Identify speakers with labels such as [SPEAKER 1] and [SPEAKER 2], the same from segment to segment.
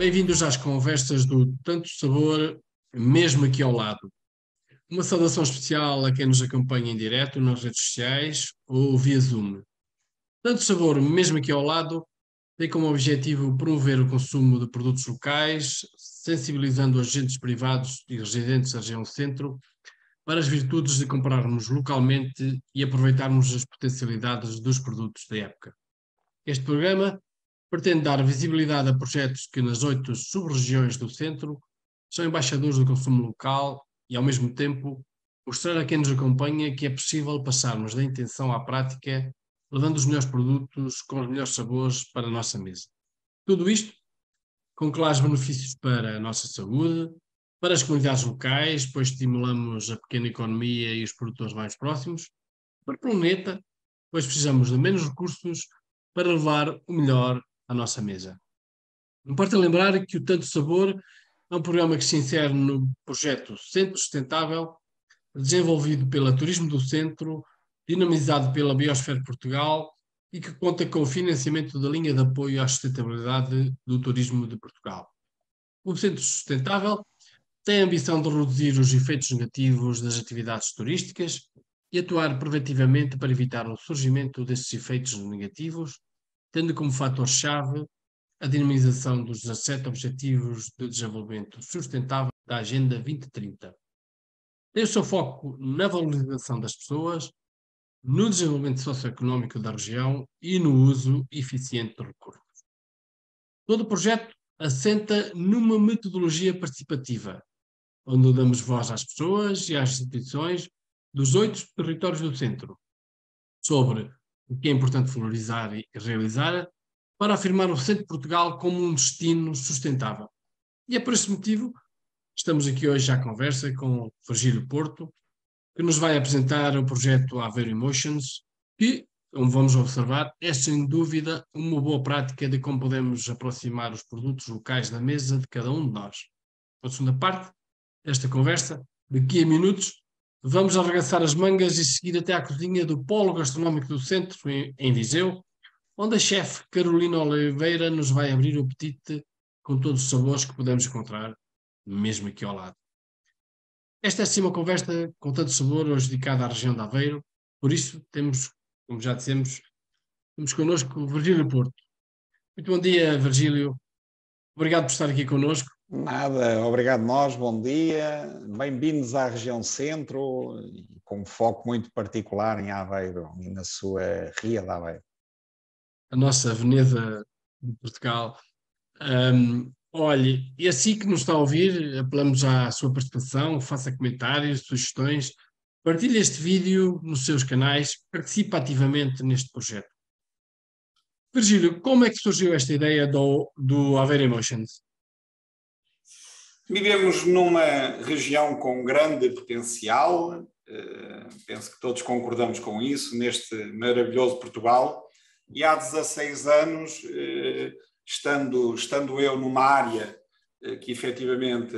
[SPEAKER 1] Bem-vindos às conversas do Tanto Sabor, mesmo aqui ao lado. Uma saudação especial a quem nos acompanha em direto nas redes sociais ou via Zoom. Tanto Sabor, mesmo aqui ao lado, tem como objetivo promover o consumo de produtos locais, sensibilizando agentes privados e residentes da região centro para as virtudes de comprarmos localmente e aproveitarmos as potencialidades dos produtos da época. Este programa pretende dar visibilidade a projetos que nas 8 sub-regiões do centro são embaixadores do consumo local e, ao mesmo tempo, mostrar a quem nos acompanha que é possível passarmos da intenção à prática, levando os melhores produtos com os melhores sabores para a nossa mesa. Tudo isto com claros benefícios para a nossa saúde, para as comunidades locais, pois estimulamos a pequena economia e os produtores mais próximos, para o planeta, pois precisamos de menos recursos para levar o melhor à nossa mesa. Importa lembrar que o Tanto Sabor é um programa que se insere no projeto Centro Sustentável, desenvolvido pela Turismo do Centro, dinamizado pela Biosfera Portugal e que conta com o financiamento da linha de apoio à sustentabilidade do turismo de Portugal. O Centro Sustentável tem a ambição de reduzir os efeitos negativos das atividades turísticas e atuar preventivamente para evitar o surgimento desses efeitos negativos, tendo como fator-chave a dinamização dos 17 Objetivos de Desenvolvimento Sustentável da Agenda 2030. Tem o seu foco na valorização das pessoas, no desenvolvimento socioeconómico da região e no uso eficiente dos recursos. Todo o projeto assenta numa metodologia participativa, onde damos voz às pessoas e às instituições dos 8 territórios do centro, sobre o que é importante valorizar e realizar, para afirmar o centro de Portugal como um destino sustentável. E é por esse motivo que estamos aqui hoje à conversa com Virgílio Porto, que nos vai apresentar o projeto Aveiro Emotions, que, como vamos observar, é sem dúvida uma boa prática de como podemos aproximar os produtos locais da mesa de cada um de nós. Na segunda parte desta conversa, daqui a minutos, vamos arregaçar as mangas e seguir até à cozinha do Polo Gastronómico do Centro, em Viseu, onde a chefe Carolina Oliveira nos vai abrir o apetite com todos os sabores que podemos encontrar, mesmo aqui ao lado. Esta é sim uma conversa com tanto sabor, hoje dedicada à região de Aveiro, por isso temos, como já dissemos, temos connosco o Virgílio Porto. Muito bom dia, Virgílio. Obrigado por estar aqui connosco.
[SPEAKER 2] Nada, obrigado nós, bom dia. Bem-vindos à região centro, com um foco muito particular em Aveiro e na sua Ria de Aveiro.
[SPEAKER 1] A nossa Veneza de Portugal. Olhe, e assim que nos está a ouvir, apelamos à sua participação, faça comentários, sugestões, partilhe este vídeo nos seus canais, participe ativamente neste projeto. Virgílio, como é que surgiu esta ideia do Aveiro Emotions?
[SPEAKER 2] Vivemos numa região com grande potencial, penso que todos concordamos com isso, neste maravilhoso Portugal, e há 16 anos, estando eu numa área que efetivamente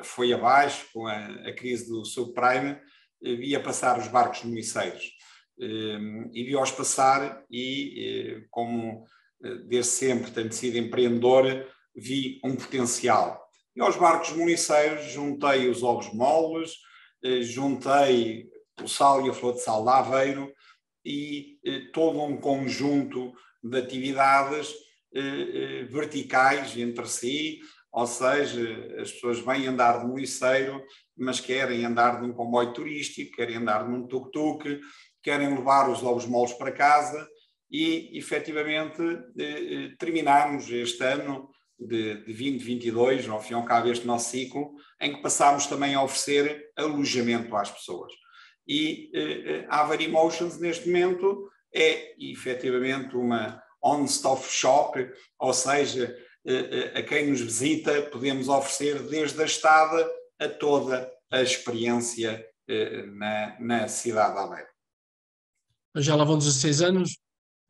[SPEAKER 2] foi abaixo, com a crise do subprime, via passar os barcos moiceiros. E vi-os passar e, como desde sempre tenho sido empreendedor, vi um potencial. E aos barcos moliceiros juntei os ovos moles, juntei o sal e a flor de sal de Aveiro e todo um conjunto de atividades verticais entre si, ou seja, as pessoas vêm andar de moliceiro, mas querem andar num comboio turístico, querem andar num tuk-tuk, querem levar os ovos moles para casa e, efetivamente, terminamos este ano de 2022, ao fim e ao cabo este nosso ciclo, em que passámos também a oferecer alojamento às pessoas. E a Aveiro Emotions, neste momento, é efetivamente uma on-stop shop, ou seja, a quem nos visita podemos oferecer desde a estada a toda a experiência na cidade de Aveiro.
[SPEAKER 1] Já lá vão 16 anos.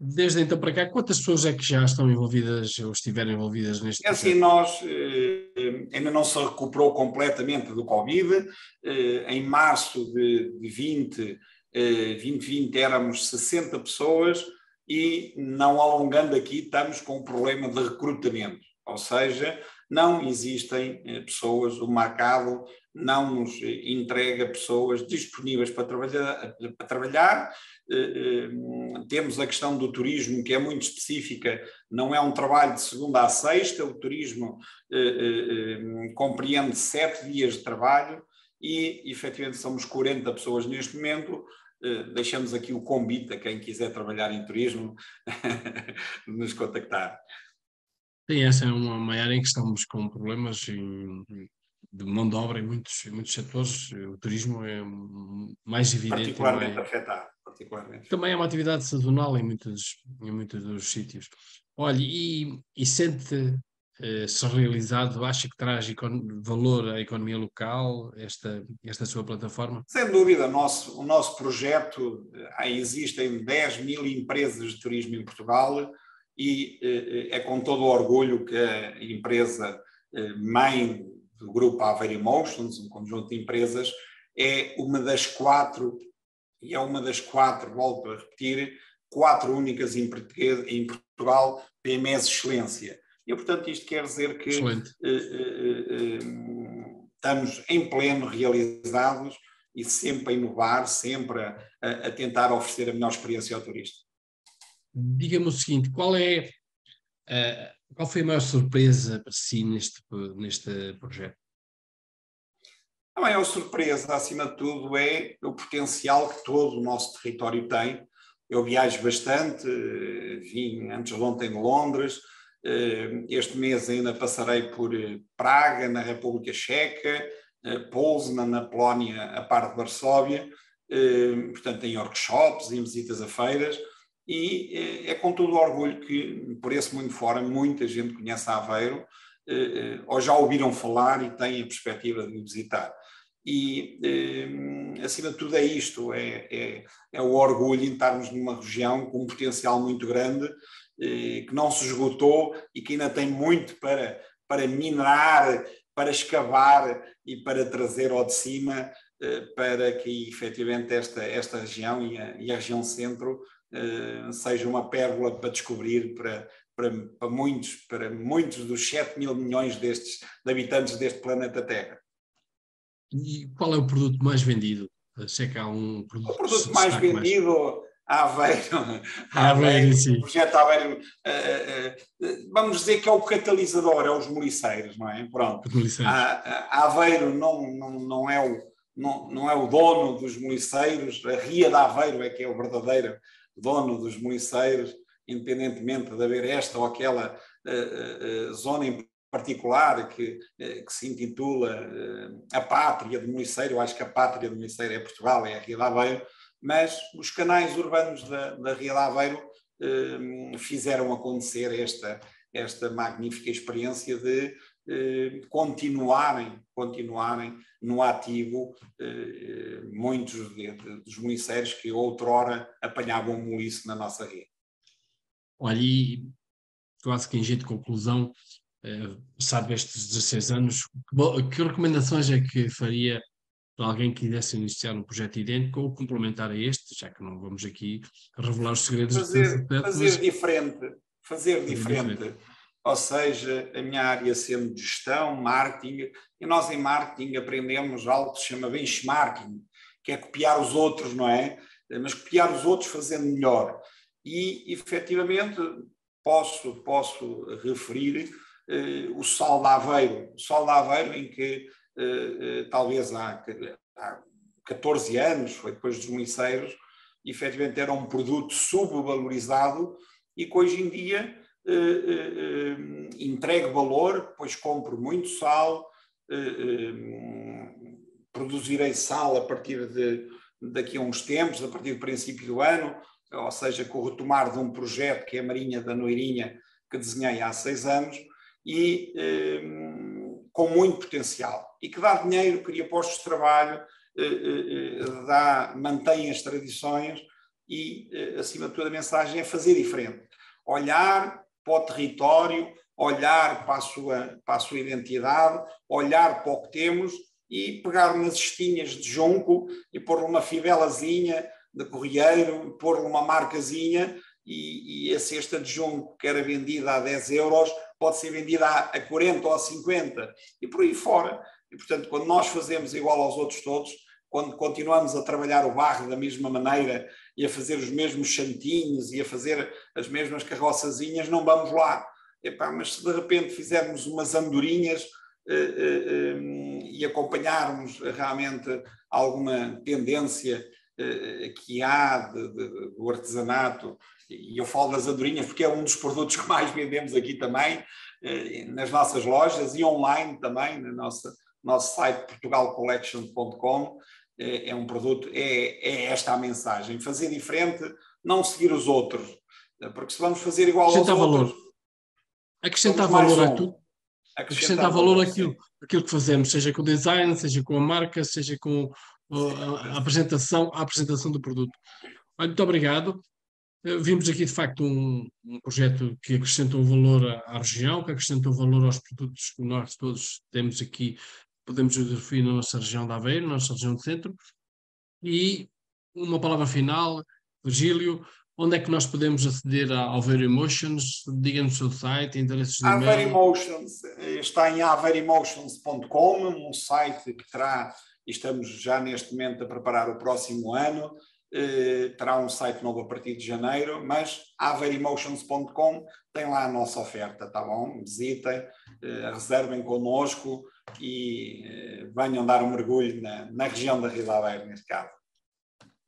[SPEAKER 1] Desde então para cá, quantas pessoas é que já estão envolvidas ou estiveram envolvidas neste projeto?
[SPEAKER 2] É assim, nós ainda não se recuperou completamente do Covid. Em março de 2020 éramos 60 pessoas e, não alongando aqui, estamos com um problema de recrutamento. ou seja, não existem pessoas, o mercado não nos entrega pessoas disponíveis para trabalhar. Temos a questão do turismo, que é muito específica, não é um trabalho de segunda a sexta, o turismo compreende 7 dias de trabalho e, efetivamente, somos 40 pessoas neste momento. Deixamos aqui o convite a quem quiser trabalhar em turismo nos contactar.
[SPEAKER 1] Sim, essa é uma área em que estamos com problemas de mão de obra em muitos setores. O turismo é mais evidente.
[SPEAKER 2] Particularmente afetado.
[SPEAKER 1] Também é uma atividade sazonal em muitos dos sítios. Olha, e sente-se realizado, acha que traz valor à economia local, esta sua plataforma?
[SPEAKER 2] Sem dúvida, o nosso projeto, existem 10.000 empresas de turismo em Portugal e é com todo o orgulho que a empresa mãe do grupo Aveiro Emotions, um conjunto de empresas, é uma das 4, volto a repetir, 4 únicas em Portugal PMEs Excelência. E, portanto, isto quer dizer que estamos em pleno realizados e sempre a inovar, sempre a tentar oferecer a melhor experiência ao turista.
[SPEAKER 1] Diga-me o seguinte, qual foi a maior surpresa para si neste projeto?
[SPEAKER 2] A maior surpresa, acima de tudo, é o potencial que todo o nosso território tem. Eu viajo bastante, vim antes de ontem de Londres, este mês ainda passarei por Praga, na República Checa, Poznań, na Polónia, a par de Varsóvia, portanto em workshops, em visitas a feiras, e é com todo o orgulho que, por esse mundo fora, muita gente conhece Aveiro, ou já ouviram falar e têm a perspectiva de visitar. E, acima de tudo, é isto, é o orgulho em estarmos numa região com um potencial muito grande, que não se esgotou e que ainda tem muito para minerar, para escavar e para trazer ao de cima, para que, efetivamente, esta região e a região centro seja uma pérola para descobrir para muitos dos 7.000 milhões de habitantes deste planeta Terra.
[SPEAKER 1] E qual é o produto mais vendido? Sei que há um produto.
[SPEAKER 2] O produto mais vendido, Aveiro,
[SPEAKER 1] sim.
[SPEAKER 2] O projeto Aveiro, vamos dizer que é o catalisador, é os moliceiros, não é? Pronto. Aveiro não é o dono dos moliceiros, a Ria de Aveiro é que é o verdadeiro dono dos moliceiros, independentemente de haver esta ou aquela zona em particular que se intitula a Pátria do Moliceiro. Eu acho que a Pátria do Moliceiro é Portugal, é a Ria de Aveiro, mas os canais urbanos da Ria de Aveiro fizeram acontecer esta magnífica experiência de continuarem no ativo muitos dos moliceiros que outrora apanhavam moliço na nossa ria.
[SPEAKER 1] Olha, e quase que em jeito de conclusão, sabe, estes 16 anos, que recomendações é que faria para alguém que quisesse iniciar um projeto idêntico ou complementar a este, já que não vamos aqui revelar os segredos
[SPEAKER 2] fazer diferente. Ou seja, a minha área sendo de gestão, marketing, e nós em marketing aprendemos algo que se chama benchmarking, que é copiar os outros, não é? Mas copiar os outros fazendo melhor. E, efetivamente, posso referir o Sol de Aveiro. O Sol de Aveiro, em que talvez há 14 anos, foi depois dos moliceiros, efetivamente era um produto subvalorizado e que hoje em dia entregue valor, pois compro muito sal, produzirei sal a partir daqui a uns tempos, a partir do princípio do ano, ou seja, com o retomar de um projeto que é a Marinha da Noirinha, que desenhei há 6 anos, e com muito potencial, e que dá dinheiro, cria postos de trabalho, mantém as tradições e, acima de tudo, a mensagem é fazer diferente. Olhar para o território, olhar para a sua identidade, olhar para o que temos e pegar nas cestinhas de junco e pôr uma fivelazinha de corrieiro, pôr uma marcazinha e a cesta de junco que era vendida a 10 euros, pode ser vendida a 40 ou a 50 e por aí fora. E, portanto, quando nós fazemos igual aos outros todos, quando continuamos a trabalhar o barro da mesma maneira e a fazer os mesmos santinhos e a fazer as mesmas carroçazinhas, não vamos lá. Epá, mas se de repente fizermos umas andorinhas e acompanharmos realmente alguma tendência que há do artesanato, e eu falo das andorinhas porque é um dos produtos que mais vendemos aqui também, nas nossas lojas e online também, no nosso site portugalcollection.com, é um produto, é esta a mensagem, fazer diferente, não seguir os outros, porque se vamos fazer igual aos outros,
[SPEAKER 1] acrescentar valor a tudo.
[SPEAKER 2] Acrescentar
[SPEAKER 1] valor àquilo que fazemos, seja com o design, seja com a marca, seja com a apresentação do produto. Olha, muito obrigado. Vimos aqui, de facto, um projeto que acrescentou valor à região, que acrescentou valor aos produtos que nós todos temos aqui, podemos usufruir na nossa região de Aveiro, na nossa região de centro. E uma palavra final, Virgílio, onde é que nós podemos aceder ao Aveiro Emotions? Diga-nos o seu site, endereços de e-mail.
[SPEAKER 2] Aveiro Emotions está em aveiriemotions.com, um site que terá, e estamos já neste momento a preparar o próximo ano, terá um site novo a partir de janeiro, mas aveiriemotions.com tem lá a nossa oferta, tá bom? Visitem, reservem connosco e venham dar um mergulho na região da Ria de Aveiro, neste caso.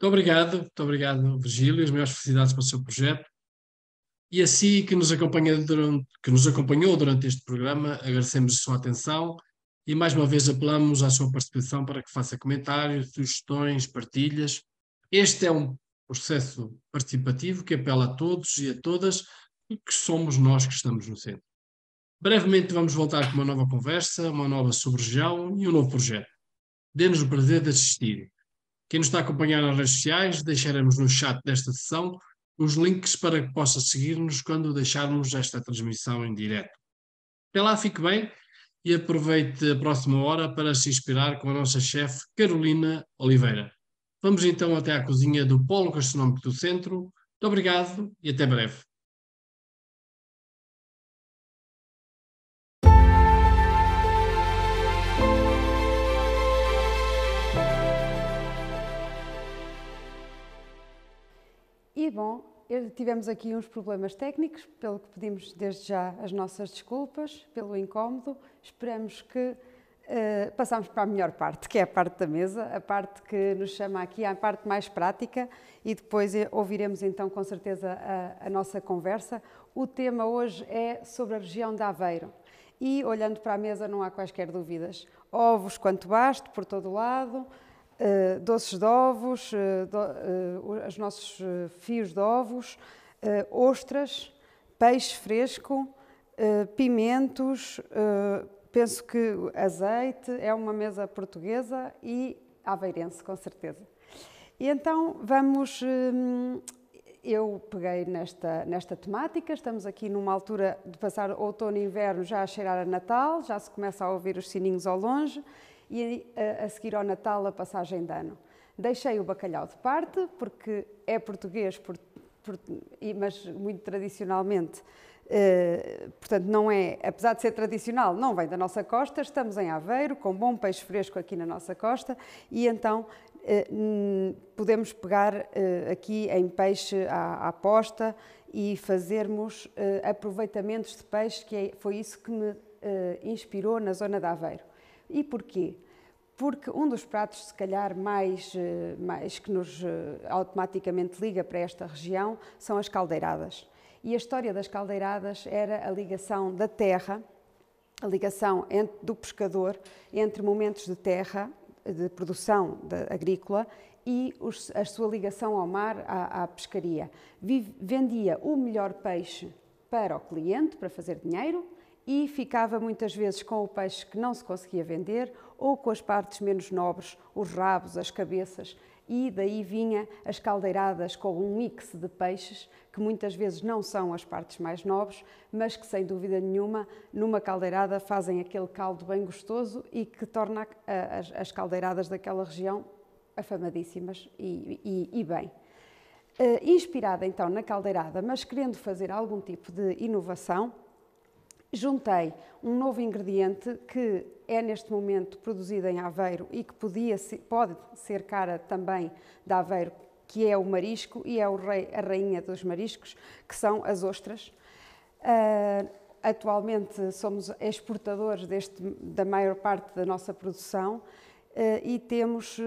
[SPEAKER 1] Muito obrigado, Virgílio, as maiores felicidades para o seu projeto. E assim que nos acompanhou durante este programa, agradecemos a sua atenção e mais uma vez apelamos à sua participação para que faça comentários, sugestões, partilhas. Este é um processo participativo que apela a todos e a todas e que somos nós que estamos no centro. Brevemente vamos voltar com uma nova conversa, uma nova sub-região e um novo projeto. Dê-nos o prazer de assistir. Quem nos está a acompanhar nas redes sociais, deixaremos no chat desta sessão os links para que possa seguir-nos quando deixarmos esta transmissão em direto. Até lá, fique bem e aproveite a próxima hora para se inspirar com a nossa chefe Carolina Oliveira. Vamos então até à cozinha do Polo Gastronómico do Centro. Muito obrigado e até breve.
[SPEAKER 3] E bom, tivemos aqui uns problemas técnicos, pelo que pedimos desde já as nossas desculpas pelo incómodo. Esperamos que passamos para a melhor parte, que é a parte da mesa, a parte que nos chama aqui à parte mais prática e depois ouviremos então com certeza a nossa conversa. O tema hoje é sobre a região de Aveiro e olhando para a mesa não há quaisquer dúvidas. Ovos quanto baste por todo o lado, doces de ovos, os nossos fios de ovos, ostras, peixe fresco, pimentos, penso que azeite, é uma mesa portuguesa e aveirense, com certeza. E então eu peguei nesta temática, estamos aqui numa altura de passar outono e inverno já a cheirar a Natal, já se começa a ouvir os sininhos ao longe, e a seguir ao Natal a passagem de ano. Deixei o bacalhau de parte, porque é português, mas muito tradicionalmente, portanto não é, apesar de ser tradicional, não vem da nossa costa, estamos em Aveiro, com bom peixe fresco aqui na nossa costa, e então podemos pegar aqui em peixe à posta e fazermos aproveitamentos de peixe, foi isso que me inspirou na zona de Aveiro. E porquê? Porque um dos pratos, se calhar, mais que nos automaticamente liga para esta região são as caldeiradas. E a história das caldeiradas era a ligação da terra, a ligação do pescador entre momentos de terra, de produção agrícola, e a sua ligação ao mar, à pescaria. Vendia o melhor peixe para o cliente, para fazer dinheiro, e ficava muitas vezes com o peixe que não se conseguia vender ou com as partes menos nobres, os rabos, as cabeças, e daí vinha as caldeiradas com um mix de peixes que muitas vezes não são as partes mais nobres, mas que sem dúvida nenhuma numa caldeirada fazem aquele caldo bem gostoso e que torna as caldeiradas daquela região afamadíssimas e bem. Inspirada então na caldeirada, mas querendo fazer algum tipo de inovação, juntei um novo ingrediente que é neste momento produzido em Aveiro e que pode ser cara também de Aveiro, que é o marisco e é a rainha dos mariscos, que são as ostras. Atualmente somos exportadores da maior parte da nossa produção e temos,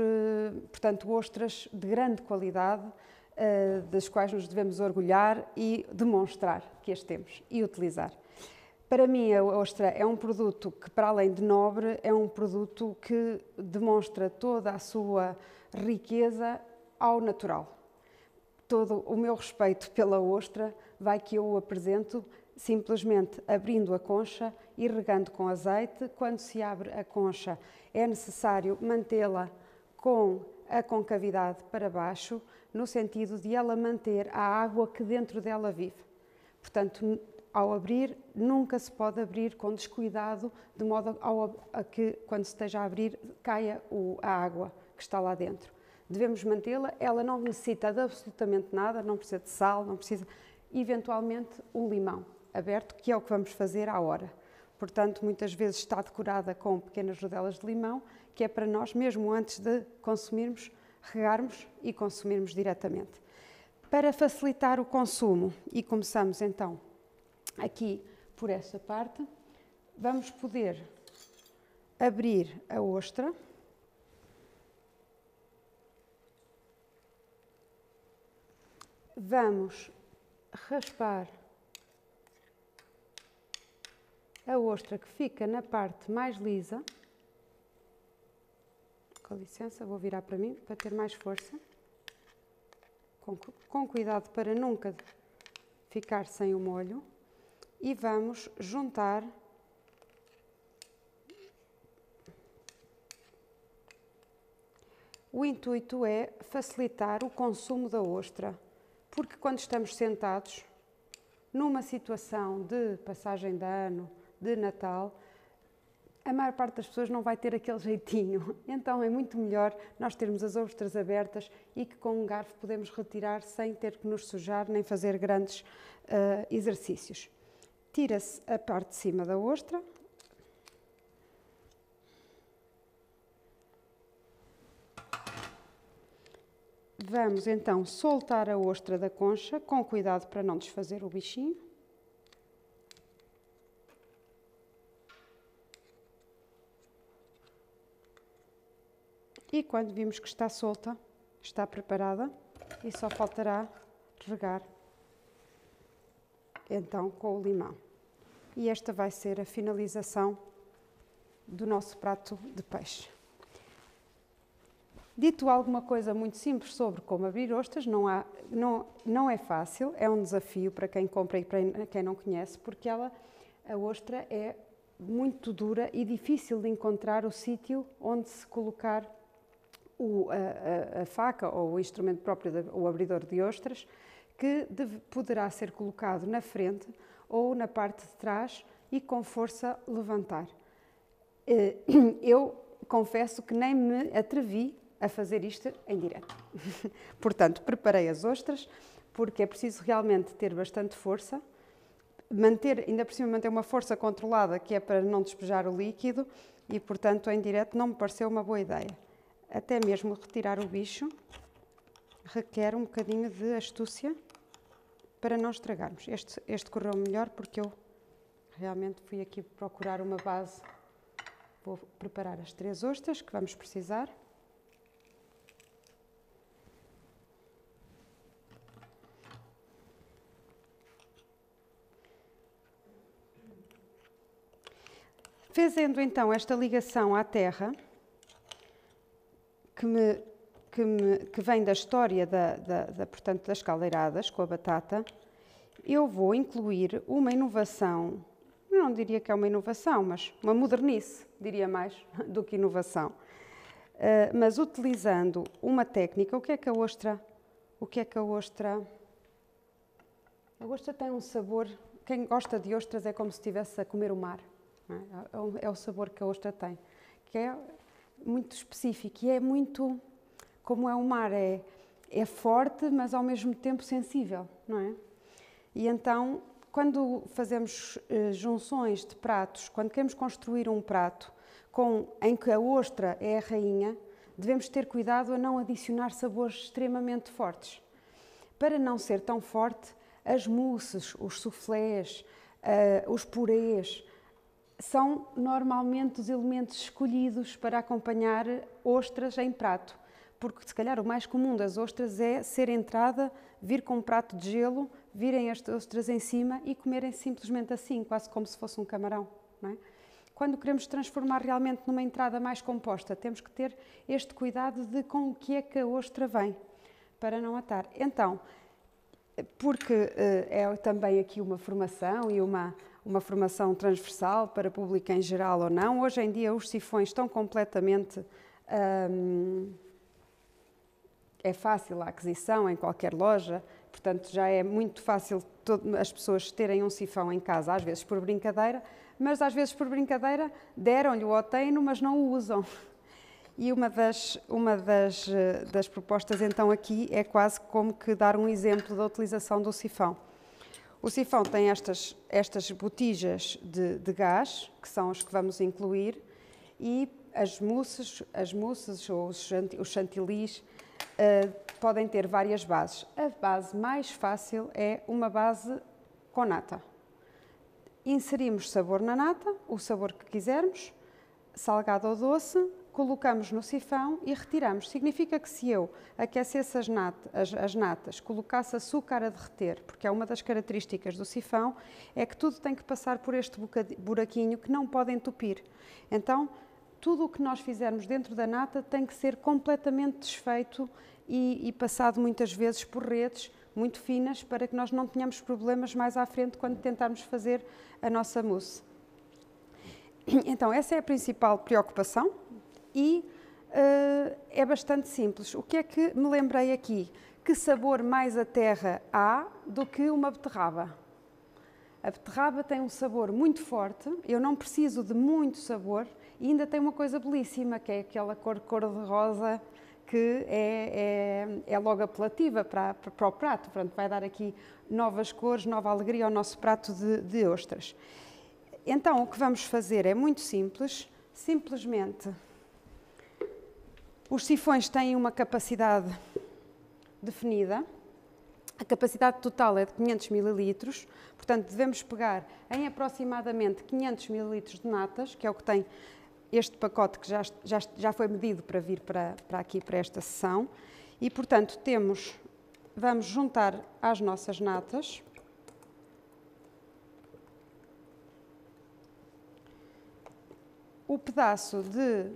[SPEAKER 3] portanto, ostras de grande qualidade, das quais nos devemos orgulhar e demonstrar que as temos e utilizar. Para mim, a ostra é um produto que, para além de nobre, é um produto que demonstra toda a sua riqueza ao natural. Todo o meu respeito pela ostra vai que eu o apresento simplesmente abrindo a concha e regando com azeite. Quando se abre a concha, é necessário mantê-la com a concavidade para baixo, no sentido de ela manter a água que dentro dela vive. Portanto, ao abrir, nunca se pode abrir com descuidado, de modo a que, quando se esteja a abrir, caia a água que está lá dentro. Devemos mantê-la, ela não necessita de absolutamente nada, não precisa de sal, não precisa, eventualmente, um limão aberto, que é o que vamos fazer à hora. Portanto, muitas vezes está decorada com pequenas rodelas de limão, que é para nós, mesmo antes de consumirmos, regarmos e consumirmos diretamente. Para facilitar o consumo, e começamos então aqui por esta parte, vamos poder abrir a ostra. Vamos raspar a ostra que fica na parte mais lisa. Com licença, vou virar para mim para ter mais força. Com cuidado para nunca ficar sem o molho. E vamos juntar o intuito é facilitar o consumo da ostra, porque quando estamos sentados numa situação de passagem de ano, de Natal, a maior parte das pessoas não vai ter aquele jeitinho. Então é muito melhor nós termos as ostras abertas e que com um garfo podemos retirar sem ter que nos sujar nem fazer grandes exercícios. Tira-se a parte de cima da ostra. Vamos então soltar a ostra da concha, com cuidado para não desfazer o bichinho. E quando vimos que está solta, está preparada e só faltará regar então com o limão. E esta vai ser a finalização do nosso prato de peixe. Dito alguma coisa muito simples sobre como abrir ostras, não é fácil, é um desafio para quem compra e para quem não conhece, porque a ostra é muito dura e difícil de encontrar o sítio onde se colocar a faca ou o instrumento próprio, o abridor de ostras, que poderá ser colocado na frente ou na parte de trás e com força levantar. Eu confesso que nem me atrevi a fazer isto em direto. Portanto, preparei as ostras, porque é preciso realmente ter bastante força, ainda por cima manter uma força controlada, que é para não despejar o líquido, e portanto em direto não me pareceu uma boa ideia. Até mesmo retirar o bicho requer um bocadinho de astúcia para não estragarmos. Este correu melhor porque eu realmente fui aqui procurar uma base. Vou preparar as 3 ostras que vamos precisar. Fazendo então esta ligação à terra, que vem da história portanto, das caldeiradas com a batata, eu vou incluir uma inovação, não diria que é uma inovação, mas uma modernice, diria mais, do que inovação. Mas utilizando uma técnica, a ostra tem um sabor, quem gosta de ostras é como se estivesse a comer o mar, não é? É o sabor que a ostra tem, que é muito específico e é muito, como é o mar, é forte, mas ao mesmo tempo sensível, não é? E então, quando fazemos junções de pratos, quando queremos construir um prato em que a ostra é a rainha, devemos ter cuidado a não adicionar sabores extremamente fortes. Para não ser tão forte, as mousses, os soufflés, os purés, são normalmente os elementos escolhidos para acompanhar ostras em prato. Porque, se calhar, o mais comum das ostras é ser entrada, vir com um prato de gelo, virem as ostras em cima e comerem simplesmente assim, quase como se fosse um camarão, não é? Quando queremos transformar realmente numa entrada mais composta, temos que ter este cuidado de com o que é que a ostra vem, para não atar. Então, porque é também aqui uma formação e uma formação transversal para público em geral ou não, hoje em dia os sifões estão completamente... é fácil a aquisição em qualquer loja, portanto já é muito fácil as pessoas terem um sifão em casa, às vezes por brincadeira, mas às vezes por brincadeira deram-lhe o oteino, mas não o usam. E uma das propostas então aqui é quase como que dar um exemplo da utilização do sifão. O sifão tem estas botijas de gás, que são as que vamos incluir, e as mousses ou os chantilis podem ter várias bases. A base mais fácil é uma base com nata. Inserimos sabor na nata, o sabor que quisermos, salgado ou doce, colocamos no sifão e retiramos. Significa que se eu aquecesse as natas, colocasse açúcar a derreter, porque é uma das características do sifão, é que tudo tem que passar por este buraquinho que não pode entupir. Então, tudo o que nós fizermos dentro da nata tem que ser completamente desfeito e passado muitas vezes por redes muito finas para que nós não tenhamos problemas mais à frente quando tentarmos fazer a nossa mousse. Então, essa é a principal preocupação e é bastante simples. O que é que me lembrei aqui? Que sabor mais a terra há do que uma beterraba? A beterraba tem um sabor muito forte, eu não preciso de muito sabor e ainda tem uma coisa belíssima, que é aquela cor de rosa que é logo apelativa para o prato. Pronto, vai dar aqui novas cores, nova alegria ao nosso prato de ostras. Então, o que vamos fazer é muito simples, simplesmente os sifões têm uma capacidade definida, a capacidade total é de 500 ml, portanto devemos pegar em aproximadamente 500 ml de natas, que é o que tem este pacote que já foi medido para vir para aqui, para esta sessão, e portanto vamos juntar às nossas natas o pedaço de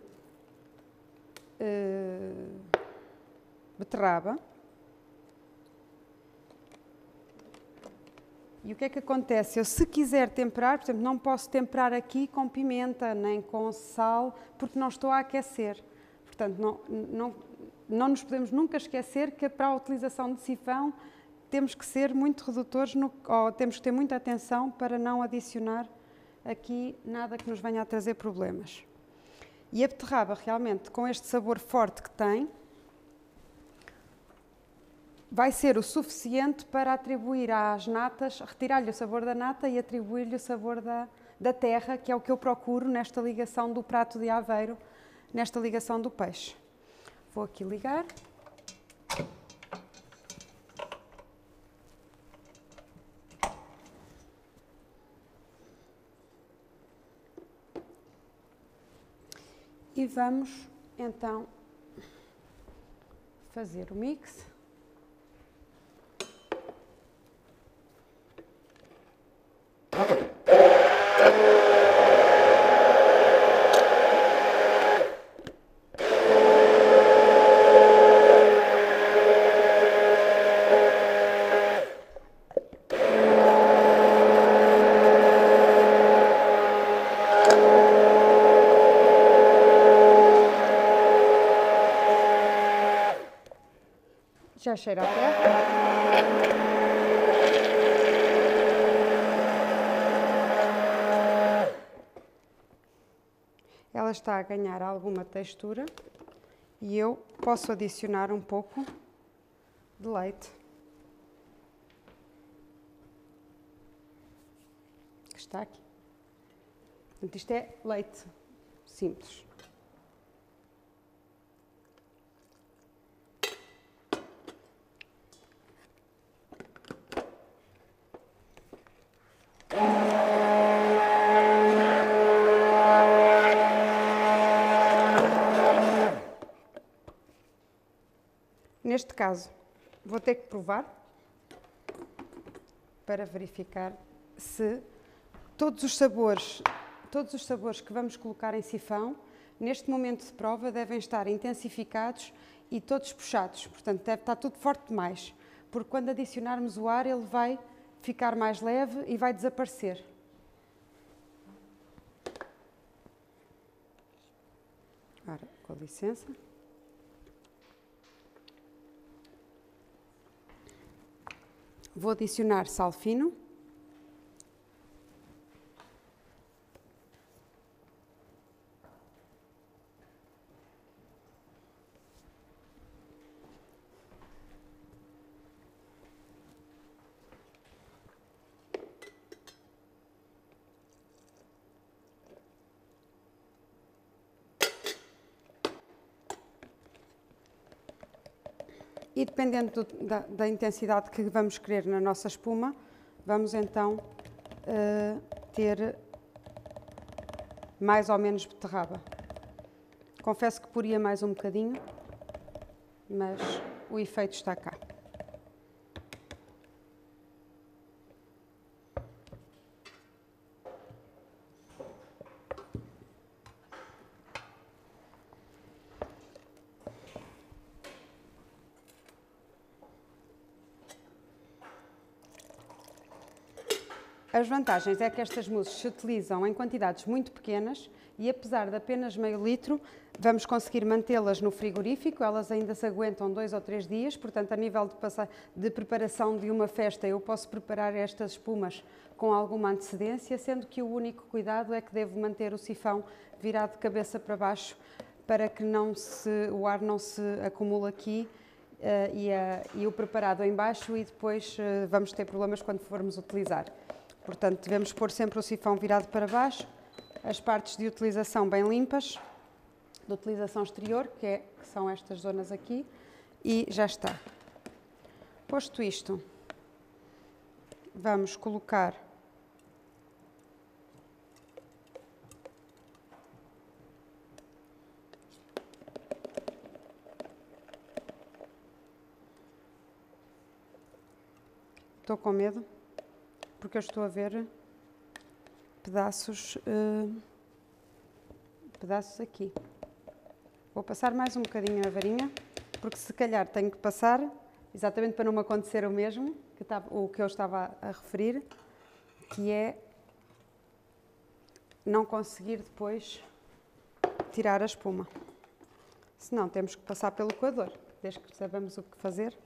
[SPEAKER 3] beterraba. E o que é que acontece? Eu, se quiser temperar, por exemplo, não posso temperar aqui com pimenta, nem com sal, porque não estou a aquecer. Portanto, não nos podemos nunca esquecer que para a utilização de sifão temos que ser muito redutores, ou temos que ter muita atenção para não adicionar aqui nada que nos venha a trazer problemas. E a beterraba, realmente, com este sabor forte que tem, vai ser o suficiente para atribuir às natas, retirar-lhe o sabor da nata e atribuir-lhe o sabor da terra, que é o que eu procuro nesta ligação do prato de Aveiro, nesta ligação do peixe. Vou aqui ligar. E vamos, então, fazer o mix. Já cheira a terra. Ela está a ganhar alguma textura e eu posso adicionar um pouco de leite. está aqui. Portanto, isto é leite simples. Neste caso, vou ter que provar para verificar se todos os sabores que vamos colocar em sifão, neste momento de prova, devem estar intensificados e todos puxados. Portanto, deve estar tudo forte demais, porque quando adicionarmos o ar, ele vai ficar mais leve e vai desaparecer. Ora, com licença. Vou adicionar sal fino. E dependendo da intensidade que vamos querer na nossa espuma, vamos então ter mais ou menos beterraba. Confesso que poria mais um bocadinho, mas o efeito está cá. As vantagens é que estas mousses se utilizam em quantidades muito pequenas e, apesar de apenas meio litro, vamos conseguir mantê-las no frigorífico, elas ainda se aguentam 2 ou 3 dias, portanto, a nível de preparação de uma festa, eu posso preparar estas espumas com alguma antecedência, sendo que o único cuidado é que devo manter o sifão virado de cabeça para baixo para que o ar não se acumule aqui e o preparado em baixo e depois vamos ter problemas quando formos utilizar. Portanto, devemos pôr sempre o sifão virado para baixo, as partes de utilização bem limpas, de utilização exterior, que são estas zonas aqui, e já está. Posto isto, vamos colocar estou com medo, porque eu estou a ver pedaços aqui. Vou passar mais um bocadinho a varinha, porque se calhar tenho que passar, exatamente para não me acontecer o mesmo, o que eu estava a referir, que é não conseguir depois tirar a espuma. Senão temos que passar pelo coador, desde que saibamos o que fazer.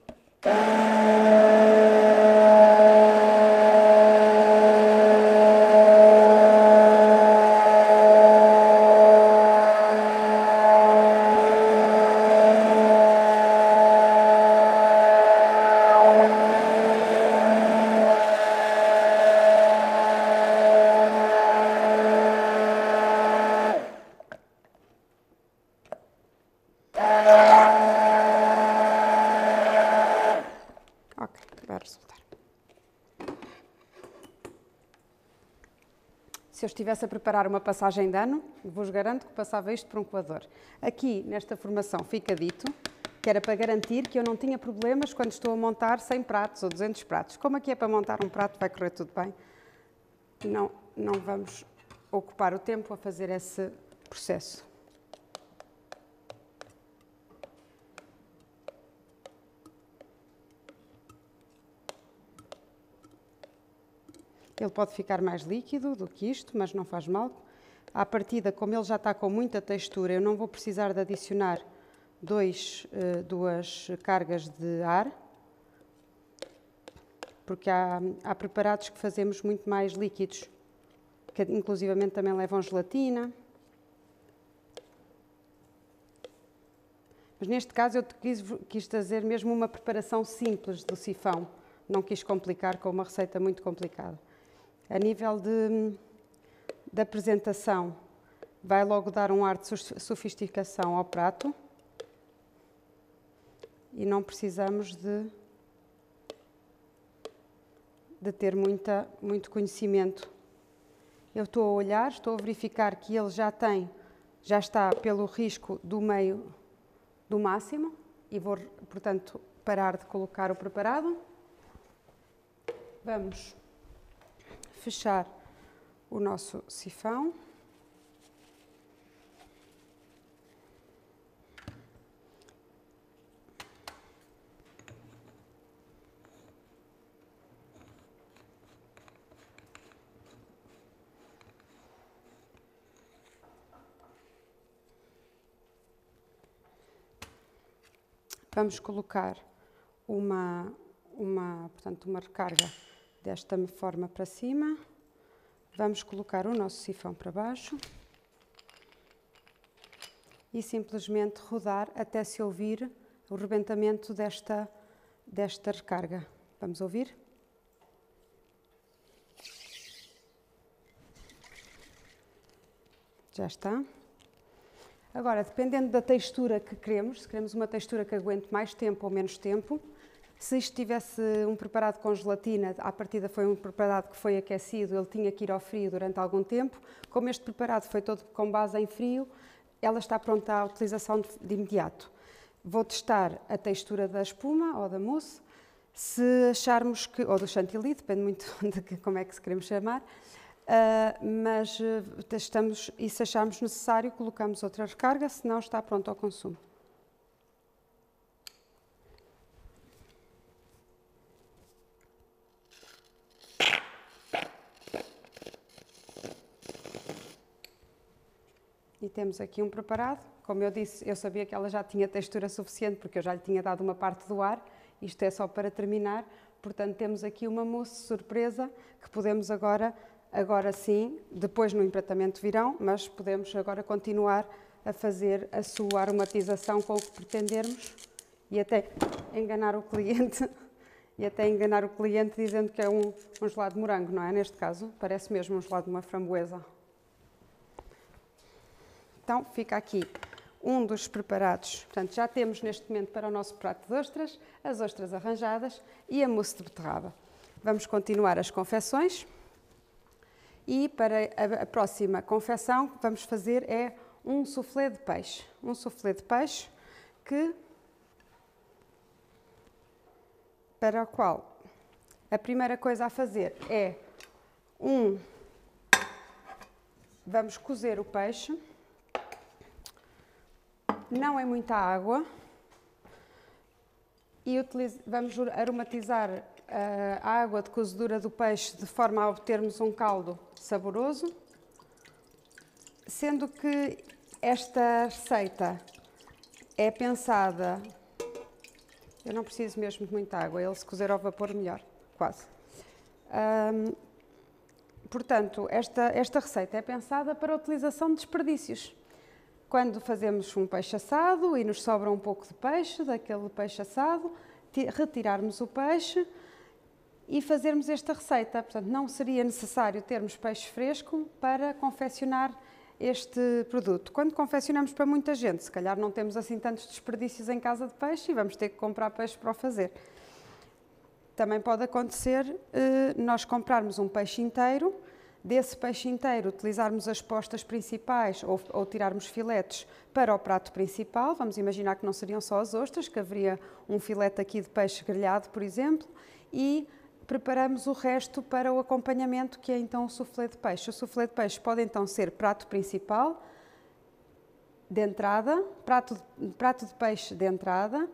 [SPEAKER 3] Vai resultar. Se eu estivesse a preparar uma passagem de ano, vos garanto que passava isto por um coador. Aqui, nesta formação, fica dito que era para garantir que eu não tinha problemas quando estou a montar 100 pratos ou 200 pratos. Como aqui é para montar um prato, vai correr tudo bem. Não vamos ocupar o tempo a fazer esse processo. Ele pode ficar mais líquido do que isto, mas não faz mal. À partida, como ele já está com muita textura, eu não vou precisar de adicionar duas cargas de ar, porque há preparados que fazemos muito mais líquidos, que inclusivamente também levam gelatina. Mas neste caso eu quis fazer mesmo uma preparação simples do sifão, não quis complicar com uma receita muito complicada. A nível de apresentação, vai logo dar um ar de sofisticação ao prato e não precisamos de ter muito conhecimento. Eu estou a olhar, estou a verificar que ele já está pelo risco do meio do máximo e vou, portanto, parar de colocar o preparado. Vamos fechar o nosso sifão. Vamos colocar portanto, uma recarga desta forma para cima. Vamos colocar o nosso sifão para baixo e simplesmente rodar até se ouvir o rebentamento desta recarga. Vamos ouvir? Já está. Agora, dependendo da textura que queremos, se queremos uma textura que aguente mais tempo ou menos tempo, se isto tivesse um preparado com gelatina, à partida foi um preparado que foi aquecido, ele tinha que ir ao frio durante algum tempo. Como este preparado foi todo com base em frio, ela está pronta à utilização de imediato. Vou testar a textura da espuma ou da mousse, se acharmos que, ou do chantilly, depende muito de como é que se queremos chamar, mas testamos e se acharmos necessário colocamos outra recarga, senão está pronto ao consumo. E temos aqui um preparado. Como eu disse, eu sabia que ela já tinha textura suficiente porque eu já lhe tinha dado uma parte do ar. Isto é só para terminar. Portanto, temos aqui uma mousse surpresa que podemos agora sim, depois no empratamento virão, mas podemos agora continuar a fazer a sua aromatização com o que pretendermos e até enganar o cliente, dizendo que é um gelado de morango, não é? Neste caso, parece mesmo um gelado de uma framboesa. Então, fica aqui um dos preparados. Portanto, já temos neste momento para o nosso prato de ostras, as ostras arranjadas e a mousse de beterraba. Vamos continuar as confecções. E para a próxima confecção que vamos fazer é um soufflé de peixe. Um soufflé de peixe para o qual a primeira coisa a fazer é vamos cozer o peixe. Não é muita água e vamos aromatizar a água de cozedura do peixe de forma a obtermos um caldo saboroso, sendo que esta receita é pensada, eu não preciso mesmo de muita água, ele se cozer ao vapor melhor, quase. Portanto, esta receita é pensada para a utilização de desperdícios. Quando fazemos um peixe assado e nos sobra um pouco de peixe, daquele peixe assado, retirarmos o peixe e fazermos esta receita. Portanto, não seria necessário termos peixe fresco para confeccionar este produto. Quando confeccionamos para muita gente, se calhar não temos assim tantos desperdícios em casa de peixe e vamos ter que comprar peixe para o fazer. Também pode acontecer nós comprarmos um peixe inteiro, desse peixe inteiro utilizarmos as postas principais ou tirarmos filetes para o prato principal. Vamos imaginar que não seriam só as ostras, que haveria um filete aqui de peixe grelhado, por exemplo, e preparamos o resto para o acompanhamento, que é então o soufflé de peixe. O soufflé de peixe pode então ser prato principal de entrada, prato de peixe de entrada,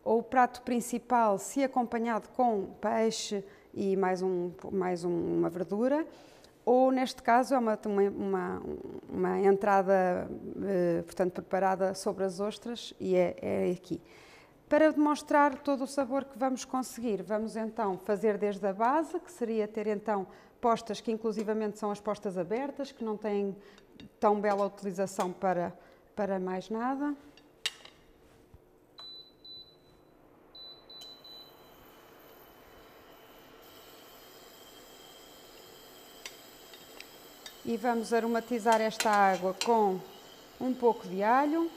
[SPEAKER 3] ou prato principal se acompanhado com peixe e mais uma verdura, ou neste caso é uma entrada, portanto, preparada sobre as ostras e é aqui. Para demonstrar todo o sabor que vamos conseguir, vamos então fazer desde a base, que seria ter então postas que inclusivamente são as postas abertas, que não têm tão bela utilização para mais nada. E vamos aromatizar esta água com um pouco de alho,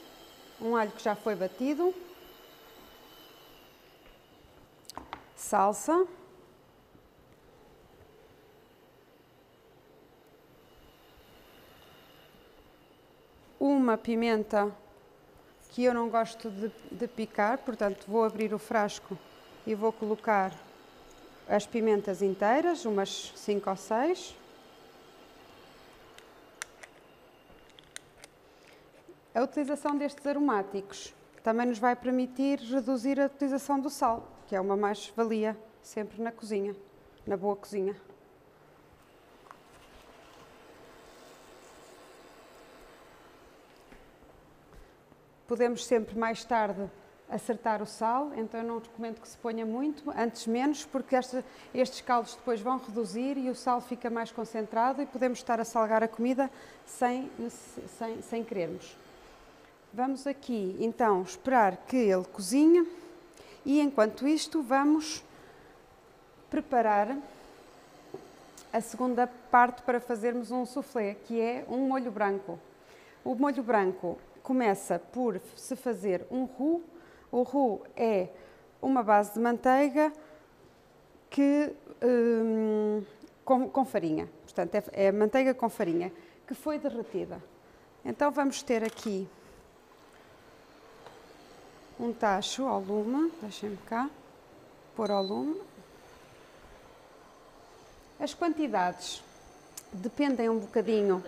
[SPEAKER 3] um alho que já foi batido, salsa, uma pimenta que eu não gosto de picar, portanto vou abrir o frasco e vou colocar as pimentas inteiras, umas 5 ou 6. A utilização destes aromáticos também nos vai permitir reduzir a utilização do sal, que é uma mais-valia sempre na cozinha, na boa cozinha. Podemos sempre mais tarde acertar o sal, então eu não recomendo que se ponha muito, antes menos, porque estes caldos depois vão reduzir e o sal fica mais concentrado e podemos estar a salgar a comida sem querermos. Vamos aqui então esperar que ele cozinhe e enquanto isto vamos preparar a segunda parte para fazermos um soufflé, que é um molho branco. O molho branco começa por se fazer um roux. O roux é uma base de manteiga com farinha, portanto é manteiga com farinha, que foi derretida. Então vamos ter aqui um tacho ao lume, deixem-me cá pôr ao lume. As quantidades dependem um bocadinho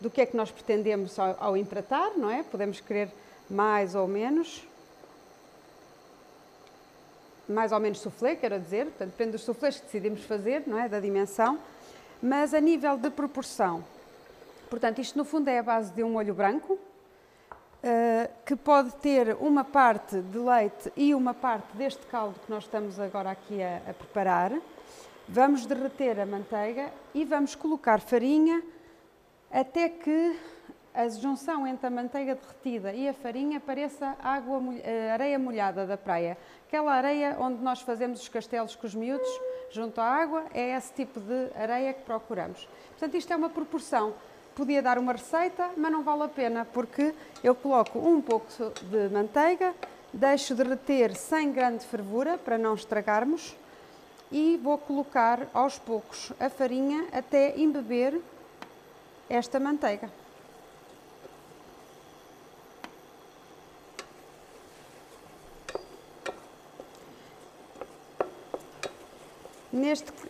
[SPEAKER 3] do que é que nós pretendemos ao empratar, não é? Podemos querer mais ou menos soufflé, quero dizer, portanto, depende dos soufflés que decidimos fazer, não é? Da dimensão, mas a nível de proporção. Portanto, isto no fundo é a base de um molho branco, que pode ter uma parte de leite e uma parte deste caldo que nós estamos agora aqui a preparar. Vamos derreter a manteiga e vamos colocar farinha até que a junção entre a manteiga derretida e a farinha pareça areia molhada da praia. Aquela areia onde nós fazemos os castelos com os miúdos junto à água, é esse tipo de areia que procuramos. Portanto, isto é uma proporção. Podia dar uma receita, mas não vale a pena, porque eu coloco um pouco de manteiga, deixo derreter sem grande fervura, para não estragarmos, e vou colocar aos poucos a farinha até embeber esta manteiga.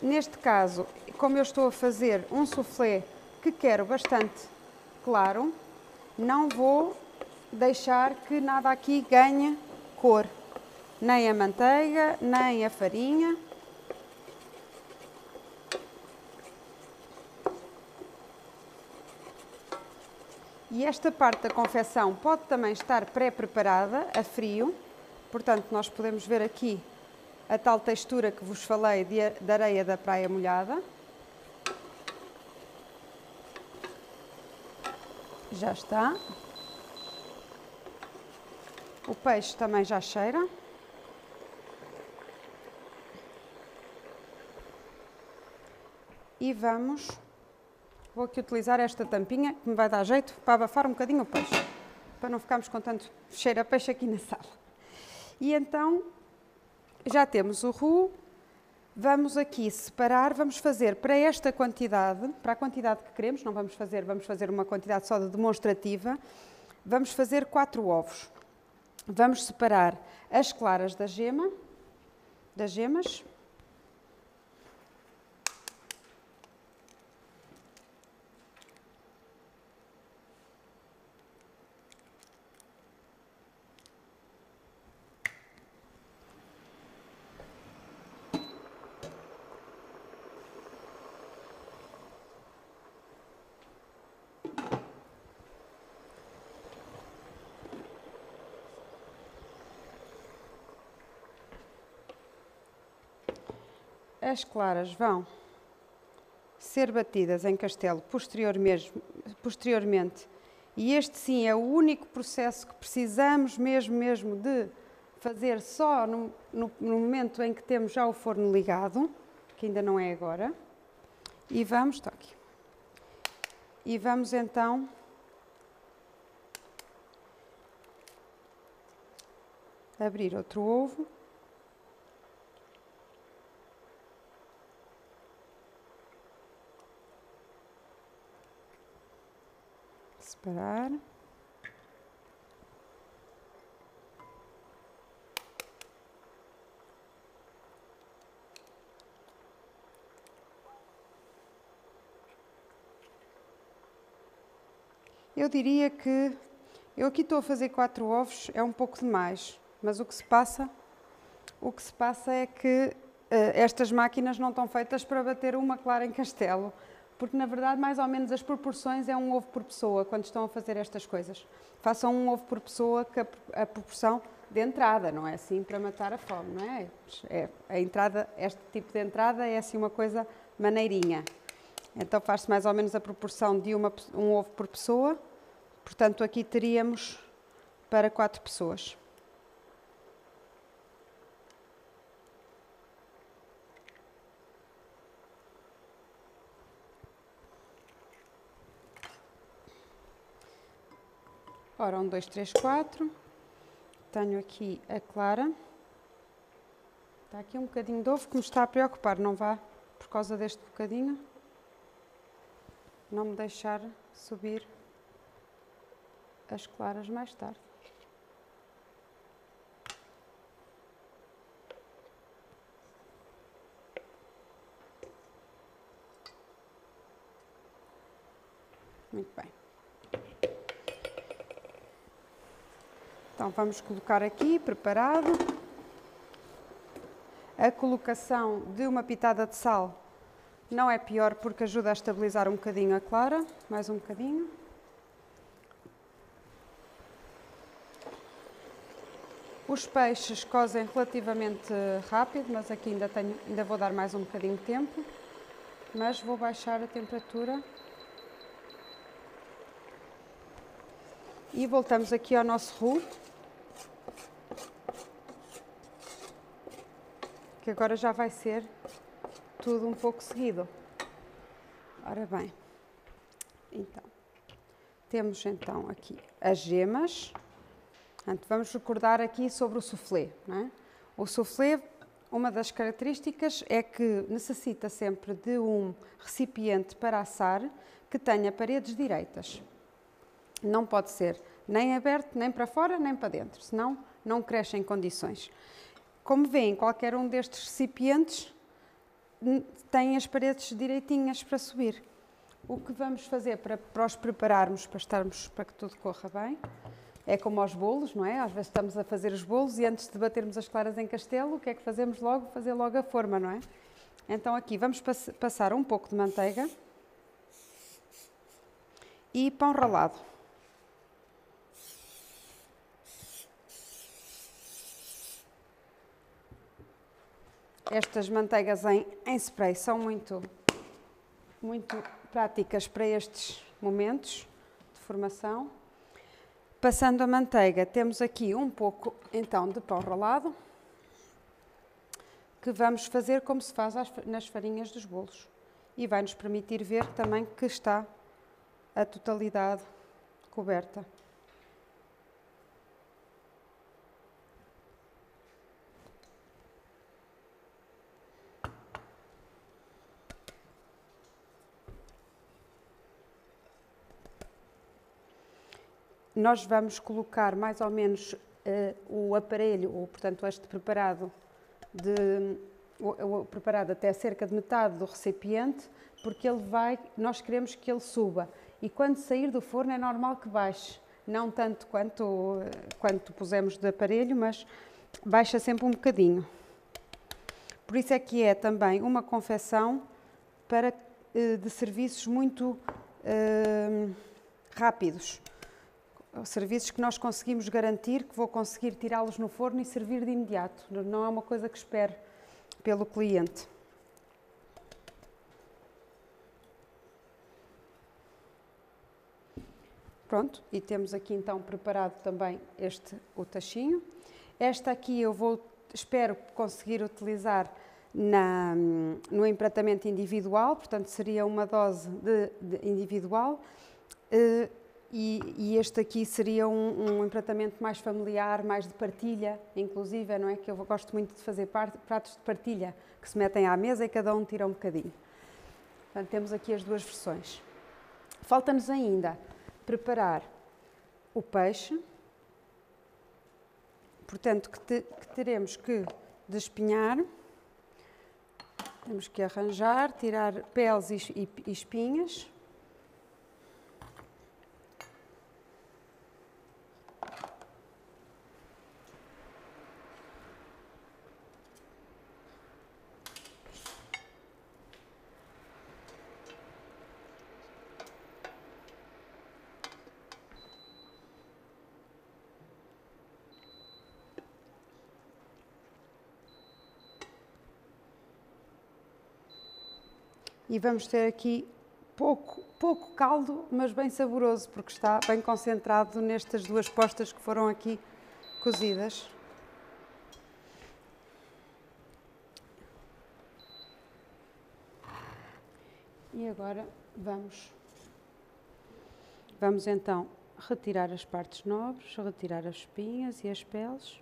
[SPEAKER 3] Neste caso, como eu estou a fazer um soufflé que quero bastante claro, não vou deixar que nada aqui ganhe cor, nem a manteiga, nem a farinha. E esta parte da confecção pode também estar pré-preparada, a frio, portanto nós podemos ver aqui a tal textura que vos falei de areia da praia molhada. Já está. O peixe também já cheira. E vou aqui utilizar esta tampinha que me vai dar jeito para abafar um bocadinho o peixe, para não ficarmos com tanto cheiro a peixe aqui na sala. E então já temos o roux. Vamos aqui separar, vamos fazer para esta quantidade, para a quantidade que queremos, não vamos fazer uma quantidade só de demonstrativa, vamos fazer 4 ovos. Vamos separar as claras das gemas. As claras vão ser batidas em castelo posteriormente, e este sim é o único processo que precisamos mesmo de fazer só no momento em que temos já o forno ligado. que ainda não é agora. E vamos, está aqui. E vamos então abrir outro ovo. Separar. Eu diria que eu aqui estou a fazer 4 ovos, é um pouco demais, mas o que se passa é que estas máquinas não estão feitas para bater uma clara em castelo, porque na verdade mais ou menos as proporções é um ovo por pessoa quando estão a fazer estas coisas. Façam um ovo por pessoa que a proporção de entrada, não é assim para matar a fome, não é? A entrada, este tipo de entrada é assim uma coisa maneirinha. Então faz-se mais ou menos a proporção de um ovo por pessoa, portanto aqui teríamos para 4 pessoas. Ora, 1, 2, 3, 4. Tenho aqui a clara. Está aqui um bocadinho de ovo que me está a preocupar, não vá por causa deste bocadinho não me deixar subir as claras mais tarde. Muito bem. Então vamos colocar aqui, preparado. A colocação de uma pitada de sal não é pior porque ajuda a estabilizar um bocadinho a clara. Mais um bocadinho. Os peixes cozem relativamente rápido, mas aqui ainda vou dar mais um bocadinho de tempo. Mas vou baixar a temperatura. E voltamos aqui ao nosso roux, que agora já vai ser tudo um pouco seguido. Ora bem, então, temos então aqui as gemas. Portanto, vamos recordar aqui sobre o soufflé, não é? O soufflé, uma das características é que necessita sempre de um recipiente para assar que tenha paredes direitas. Não pode ser nem aberto, nem para fora, nem para dentro, senão não cresce em condições. Como veem, qualquer um destes recipientes tem as paredes direitinhas para subir. O que vamos fazer para os prepararmos, para que tudo corra bem, é como aos bolos, não é? Às vezes estamos a fazer os bolos e antes de batermos as claras em castelo, o que é que fazemos logo? Fazer logo a forma, não é? Então aqui vamos passar um pouco de manteiga e pão ralado. Estas manteigas em spray são muito práticas para estes momentos de formação. Passando a manteiga, temos aqui um pouco então de pão ralado, que vamos fazer como se faz nas farinhas dos bolos. E vai nos permitir ver também que está a totalidade coberta. Nós vamos colocar mais ou menos o aparelho, portanto este preparado, o preparado até cerca de metade do recipiente, porque nós queremos que ele suba. E quando sair do forno é normal que baixe, não tanto quanto pusemos de aparelho, mas baixa sempre um bocadinho. Por isso é que é também uma confecção de serviços muito rápidos. Serviços que nós conseguimos garantir que vou conseguir tirá-los no forno e servir de imediato. Não é uma coisa que espere pelo cliente. Pronto, e temos aqui então preparado também o tachinho. Esta aqui espero conseguir utilizar no empratamento individual, portanto seria uma dose de individual, e este aqui seria um empratamento mais familiar, mais de partilha, inclusive, não é? Que eu gosto muito de fazer pratos de partilha, que se metem à mesa e cada um tira um bocadinho. Portanto, temos aqui as duas versões. Falta-nos ainda preparar o peixe, portanto, que teremos que despinhar, temos que arranjar, tirar peles e espinhas. E vamos ter aqui pouco caldo, mas bem saboroso, porque está bem concentrado nestas duas postas que foram aqui cozidas. E agora vamos então retirar as partes nobres, retirar as espinhas e as peles.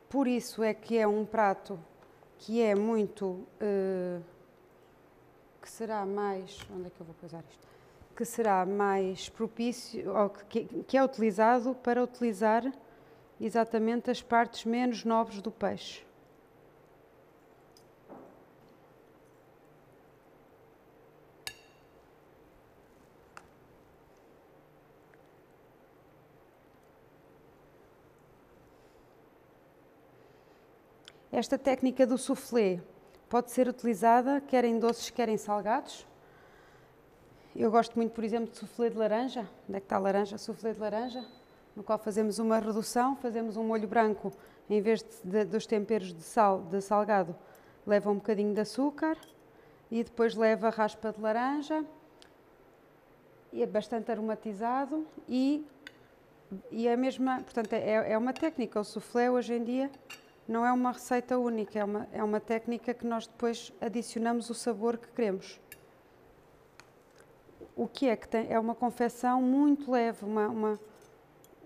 [SPEAKER 3] Por isso é que é um prato que é muito, que será mais, onde é que eu vou coisar isto? Que será mais propício, ou que é utilizado para utilizar exatamente as partes menos nobres do peixe. Esta técnica do soufflé pode ser utilizada quer em doces, quer em salgados. Eu gosto muito, por exemplo, de soufflé de laranja. Onde é que está a laranja? Soufflé de laranja, no qual fazemos uma redução, fazemos um molho branco, em vez dos temperos de salgado, leva um bocadinho de açúcar e depois leva raspa de laranja, e é bastante aromatizado e a mesma, portanto, é uma técnica. O soufflé hoje em dia não é uma receita única, é uma técnica que nós depois adicionamos o sabor que queremos. O que é que tem? É uma confecção muito leve,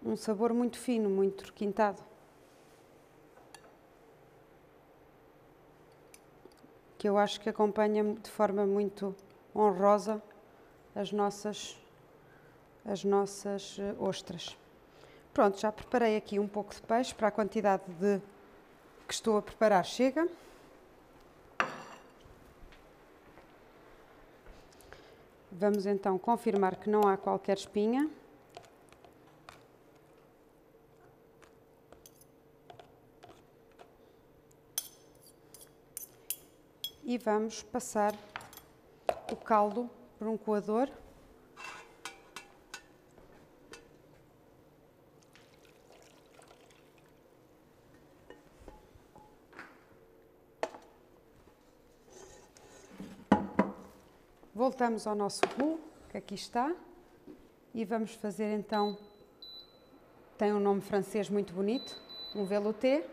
[SPEAKER 3] um sabor muito fino, muito requintado. Que eu acho que acompanha de forma muito honrosa as nossas ostras. Pronto, já preparei aqui um pouco de peixe para a quantidade que estou a preparar, chega. Vamos então confirmar que não há qualquer espinha. E vamos passar o caldo por um coador. Voltamos ao nosso roux, que aqui está, e vamos fazer então, tem um nome francês muito bonito, um velouté.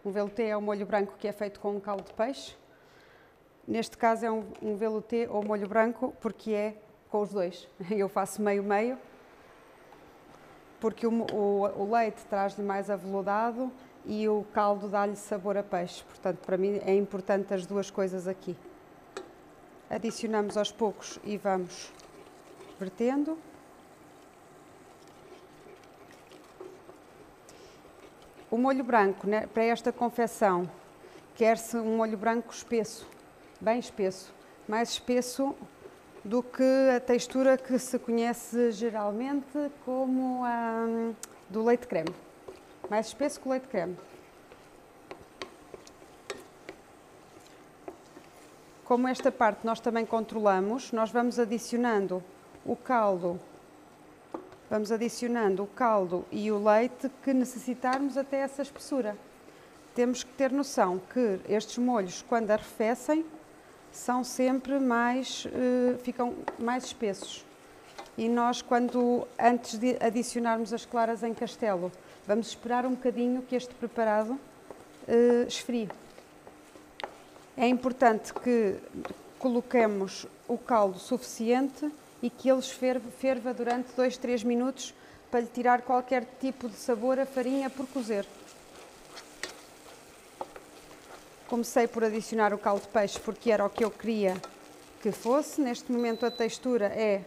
[SPEAKER 3] Um velouté é um molho branco que é feito com um caldo de peixe. Neste caso é um velouté ou molho branco, porque é com os dois. Eu faço meio-meio, porque o leite traz-lhe mais aveludado e o caldo dá-lhe sabor a peixe. Portanto, para mim é importante as duas coisas aqui. Adicionamos aos poucos e vamos vertendo. O molho branco, né, para esta confecção, quer-se um molho branco espesso, bem espesso, mais espesso do que a textura que se conhece geralmente como do leite creme. Mais espesso que o leite creme. Como esta parte nós também controlamos, nós vamos adicionando o caldo e o leite que necessitarmos até essa espessura. Temos que ter noção que estes molhos, quando arrefecem, são sempre ficam mais espessos. E nós, antes de adicionarmos as claras em castelo, vamos esperar um bocadinho que este preparado esfrie. É importante que coloquemos o caldo suficiente e que ele ferva durante 2-3 minutos para lhe tirar qualquer tipo de sabor à farinha por cozer. Comecei por adicionar o caldo de peixe porque era o que eu queria que fosse. Neste momento a textura é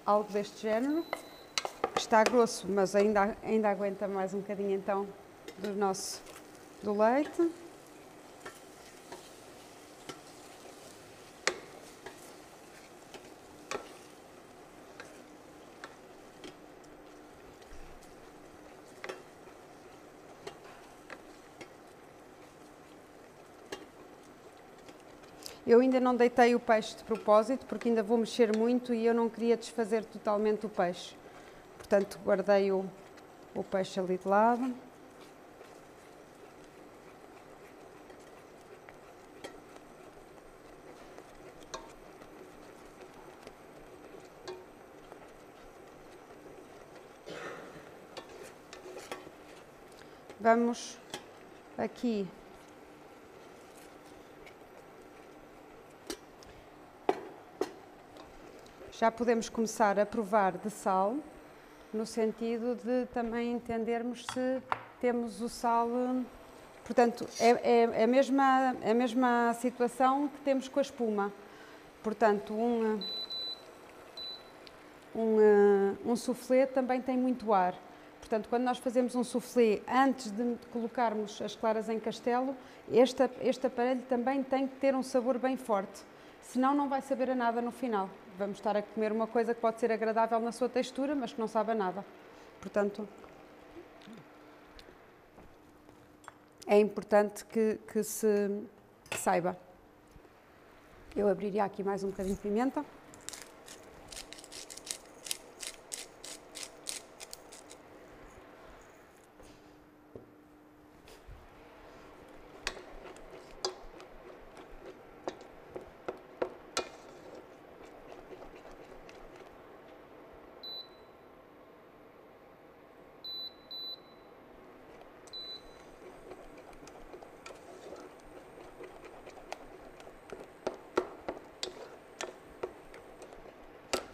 [SPEAKER 3] algo deste género. Está grosso, mas ainda aguenta mais um bocadinho então do leite. Eu ainda não deitei o peixe de propósito, porque ainda vou mexer muito e eu não queria desfazer totalmente o peixe. Portanto, guardei o peixe ali de lado. Vamos aqui já podemos começar a provar de sal, no sentido de também entendermos se temos o sal. Portanto, é a mesma situação que temos com a espuma. Portanto, um soufflé também tem muito ar. Portanto, quando nós fazemos um soufflé, antes de colocarmos as claras em castelo, este aparelho também tem que ter um sabor bem forte. Senão não vai saber a nada no final. Vamos estar a comer uma coisa que pode ser agradável na sua textura, mas que não sabe a nada. Portanto, é importante que se saiba. Eu abriria aqui mais um bocadinho de pimenta.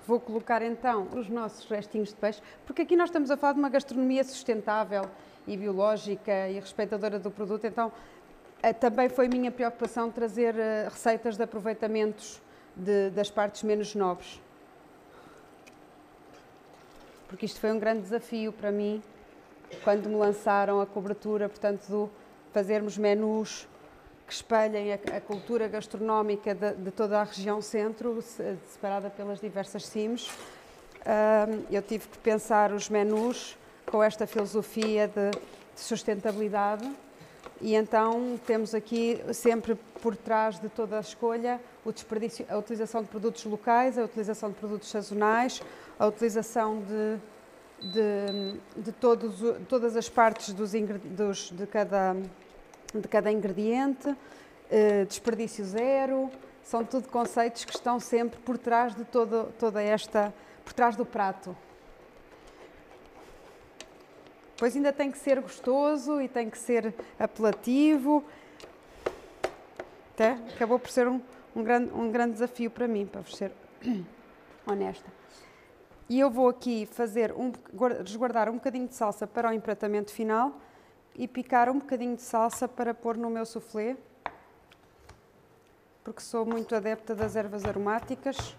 [SPEAKER 3] Vou colocar então os nossos restinhos de peixe, porque aqui nós estamos a falar de uma gastronomia sustentável e biológica e respeitadora do produto, então também foi minha preocupação trazer receitas de aproveitamentos das partes menos nobres. Porque isto foi um grande desafio para mim, quando me lançaram a cobertura, portanto, de fazermos menus que espelhem a cultura gastronómica de toda a região centro, separada pelas diversas cimes. Eu tive que pensar os menus com esta filosofia de sustentabilidade e então temos aqui sempre por trás de toda a escolha o desperdício, a utilização de produtos locais, a utilização de produtos sazonais, a utilização de todas as partes de cada ingrediente, desperdício zero, são tudo conceitos que estão sempre por trás de por trás do prato. Pois ainda tem que ser gostoso e tem que ser apelativo. Até acabou por ser um grande desafio para mim, para vos ser honesta. E eu vou aqui resguardar um bocadinho de salsa para o empratamento final e picar um bocadinho de salsa para pôr no meu soufflé, porque sou muito adepta das ervas aromáticas.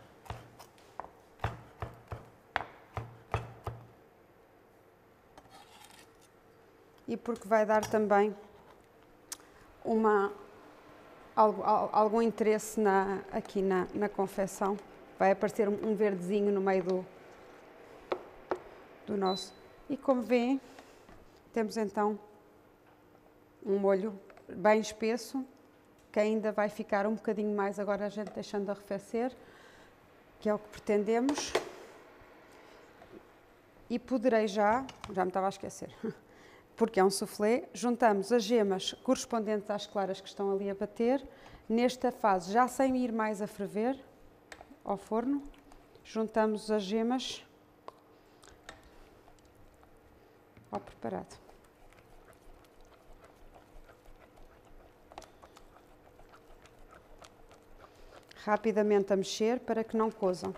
[SPEAKER 3] E porque vai dar também algum interesse aqui na confecção. Vai aparecer um verdezinho no meio do nosso. E como veem, temos então um molho bem espesso, que ainda vai ficar um bocadinho mais agora a gente deixando arrefecer, que é o que pretendemos. E poderei já me estava a esquecer, porque é um soufflé, juntamos as gemas correspondentes às claras que estão ali a bater, nesta fase já sem ir mais a ferver ao forno, juntamos as gemas ao preparado. Rapidamente a mexer para que não cozam.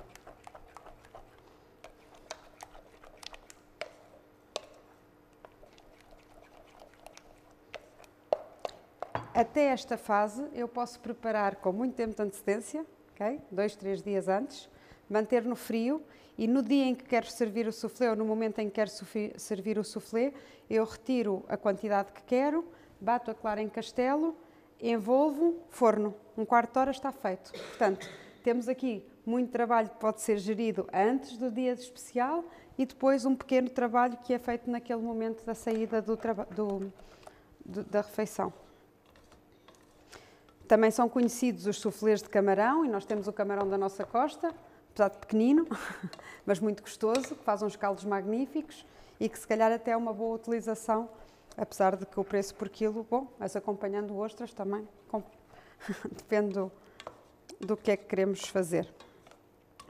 [SPEAKER 3] Até esta fase eu posso preparar com muito tempo de antecedência, okay? 2, 3 dias antes, manter no frio e no dia em que quero servir o soufflé ou no momento em que quero servir o soufflé, eu retiro a quantidade que quero, bato a clara em castelo, envolvo, forno. 1/4 de hora está feito. Portanto, temos aqui muito trabalho que pode ser gerido antes do dia especial e depois um pequeno trabalho que é feito naquele momento da saída da refeição. Também são conhecidos os soufflés de camarão e nós temos o camarão da nossa costa, apesar de pequenino, mas muito gostoso, que faz uns caldos magníficos e que se calhar até é uma boa utilização, apesar de que o preço por quilo, bom, mas acompanhando ostras também, depende do que é que queremos fazer.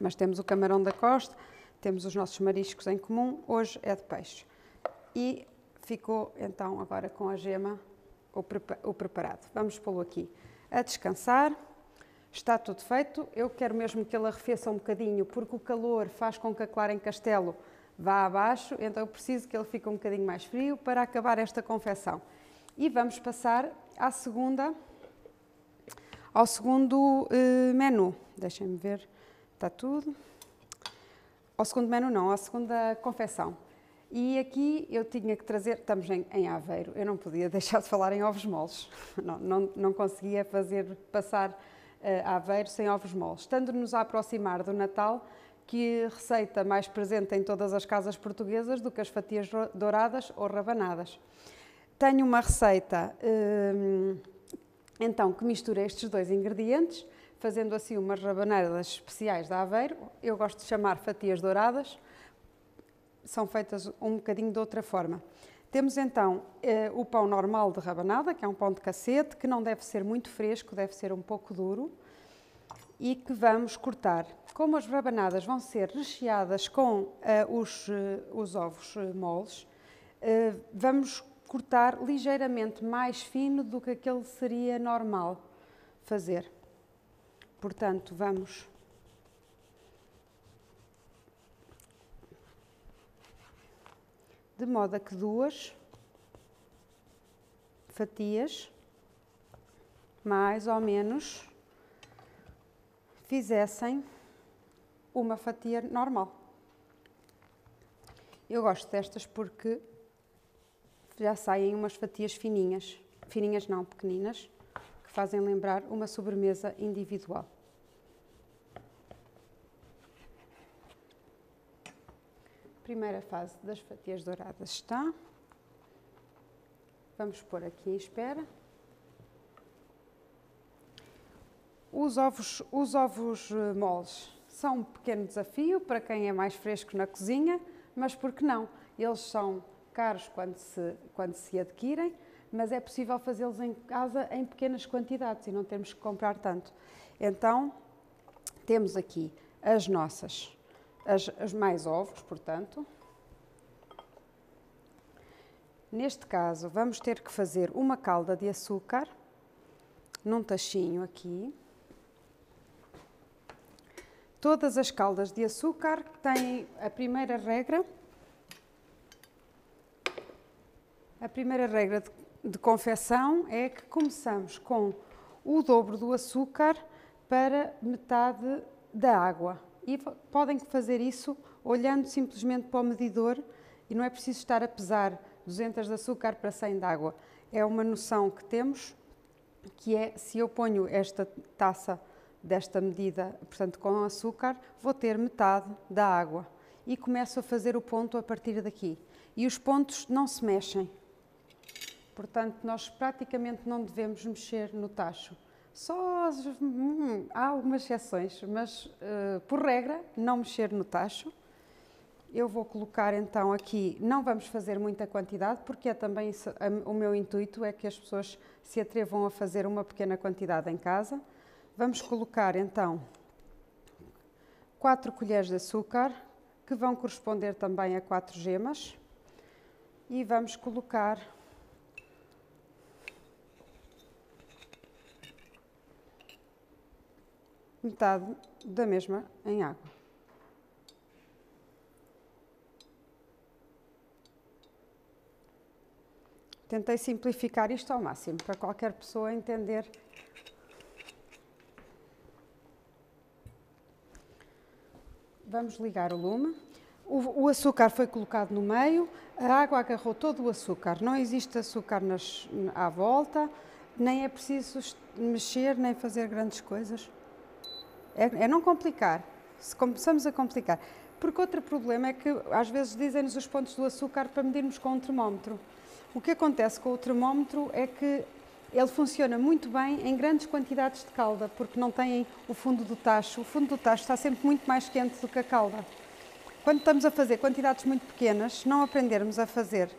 [SPEAKER 3] Mas temos o camarão da costa, temos os nossos mariscos em comum, hoje é de peixe. E ficou então agora com a gema o preparado. Vamos pô-lo aqui a descansar. Está tudo feito. Eu quero mesmo que ele arrefeça um bocadinho, porque o calor faz com que a clara em castelo vá abaixo, então eu preciso que ele fique um bocadinho mais frio para acabar esta confecção. E vamos passar ao segundo menu. Deixem-me ver, está tudo. Ao segundo menu não, à segunda confecção. E aqui eu tinha que trazer, estamos em Aveiro, eu não podia deixar de falar em ovos moles, não conseguia passar Aveiro sem ovos moles. Estando-nos a aproximar do Natal, que receita mais presente em todas as casas portuguesas do que as fatias douradas ou rabanadas. Tenho uma receita, então, que mistura estes dois ingredientes, fazendo assim umas rabanadas especiais de Aveiro. Eu gosto de chamar fatias douradas, são feitas um bocadinho de outra forma. Temos então o pão normal de rabanada, que é um pão de cacete, que não deve ser muito fresco, deve ser um pouco duro, e que vamos cortar. Como as rabanadas vão ser recheadas com os ovos moles, vamos cortar ligeiramente mais fino do que aquele seria normal fazer. Portanto, vamos de modo a que 2 fatias, mais ou menos, fizessem uma fatia normal. Eu gosto destas porque já saem umas fatias fininhas, fininhas não, pequeninas, que fazem lembrar uma sobremesa individual. Primeira fase das fatias douradas está. Vamos pôr aqui em espera. Os ovos moles são um pequeno desafio para quem é mais fresco na cozinha, mas por que não? Eles são caros quando se adquirem, mas é possível fazê-los em casa em pequenas quantidades e não temos que comprar tanto. Então, temos aqui as nossas, as mais ovos, portanto. Neste caso, vamos ter que fazer uma calda de açúcar num tachinho aqui. Todas as caldas de açúcar têm a primeira regra. A primeira regra de confecção é que começamos com o dobro do açúcar para metade da água. E podem fazer isso olhando simplesmente para o medidor e não é preciso estar a pesar 200 de açúcar para 100 de água. É uma noção que temos, que é, se eu ponho esta taça desta medida, portanto com açúcar, vou ter metade da água. E começo a fazer o ponto a partir daqui. E os pontos não se mexem. Portanto, nós praticamente não devemos mexer no tacho. Só há algumas exceções, mas por regra, não mexer no tacho. Eu vou colocar então aqui, não vamos fazer muita quantidade, porque é também isso, o meu intuito é que as pessoas se atrevam a fazer uma pequena quantidade em casa. Vamos colocar então 4 colheres de açúcar, que vão corresponder também a 4 gemas, e vamos colocar metade da mesma em água. Tentei simplificar isto ao máximo, para qualquer pessoa entender. Vamos ligar o lume. O açúcar foi colocado no meio, a água agarrou todo o açúcar, não existe açúcar à volta, nem é preciso mexer, nem fazer grandes coisas. É não complicar, se começamos a complicar. Porque outro problema é que às vezes dizem-nos os pontos do açúcar para medirmos com um termómetro. O que acontece com o termómetro é que ele funciona muito bem em grandes quantidades de calda, porque não tem o fundo do tacho. O fundo do tacho está sempre muito mais quente do que a calda. Quando estamos a fazer quantidades muito pequenas, se não aprendermos a fazer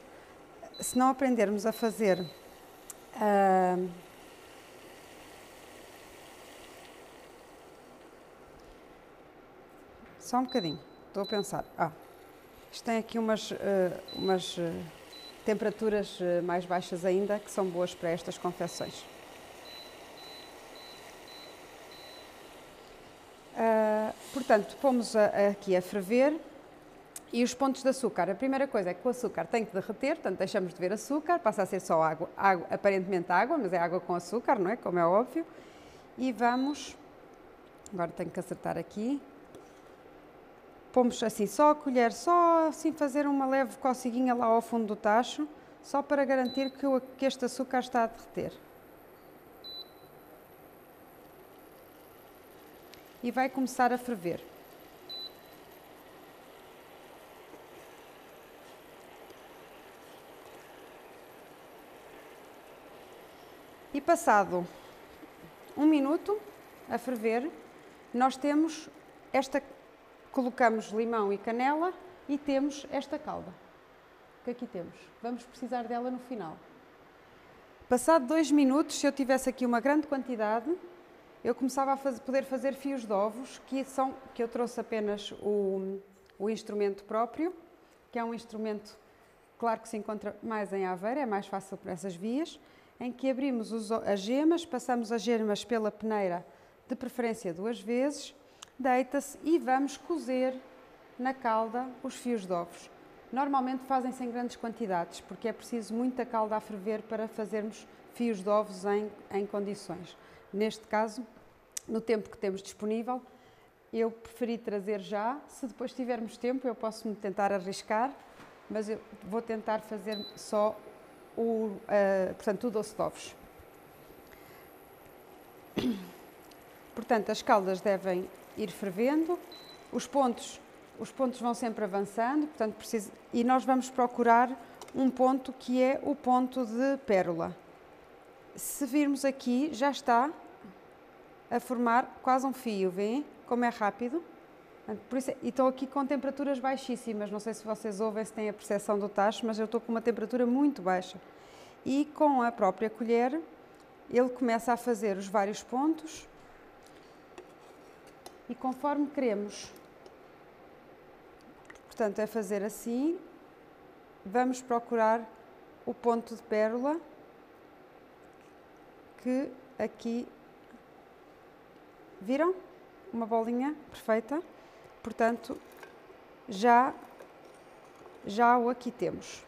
[SPEAKER 3] só um bocadinho, estou a pensar. Isto tem aqui umas temperaturas mais baixas ainda, que são boas para estas confecções. Portanto, pomos aqui a ferver e os pontos de açúcar. A primeira coisa é que o açúcar tem que derreter, portanto deixamos de ver açúcar, passa a ser só água, aparentemente água, mas é água com açúcar, não é? Como é óbvio. E vamos, agora tenho que acertar aqui, pomos assim só a colher, só assim fazer uma leve coceguinha lá ao fundo do tacho, só para garantir que este açúcar está a derreter. E vai começar a ferver. E passado 1 minuto a ferver, nós temos colocamos limão e canela e temos esta calda que aqui temos. Vamos precisar dela no final. Passado 2 minutos, se eu tivesse aqui uma grande quantidade, eu começava a poder fazer fios de ovos, que eu trouxe apenas o instrumento próprio, que é um instrumento, claro que se encontra mais em Aveiro, é mais fácil por essas vias, em que abrimos as gemas, passamos as gemas pela peneira, de preferência 2 vezes, deita-se e vamos cozer na calda os fios de ovos. Normalmente fazem-se em grandes quantidades, porque é preciso muita calda a ferver para fazermos fios de ovos em condições. Neste caso, no tempo que temos disponível, eu preferi trazer já. Se depois tivermos tempo, eu posso me tentar arriscar, mas eu vou tentar fazer só portanto, o doce de ovos. Portanto, as caldas devem ir fervendo, os pontos vão sempre avançando, portanto, e nós vamos procurar um ponto que é o ponto de pérola. Se virmos aqui, já está a formar quase um fio, vêem como é rápido? Por isso, e estou aqui com temperaturas baixíssimas, não sei se vocês ouvem, se têm a percepção do tacho, mas eu estou com uma temperatura muito baixa. E com a própria colher, ele começa a fazer os vários pontos e conforme queremos, portanto, é fazer assim, vamos procurar o ponto de pérola, que aqui, viram? Uma bolinha perfeita, portanto, já o aqui temos.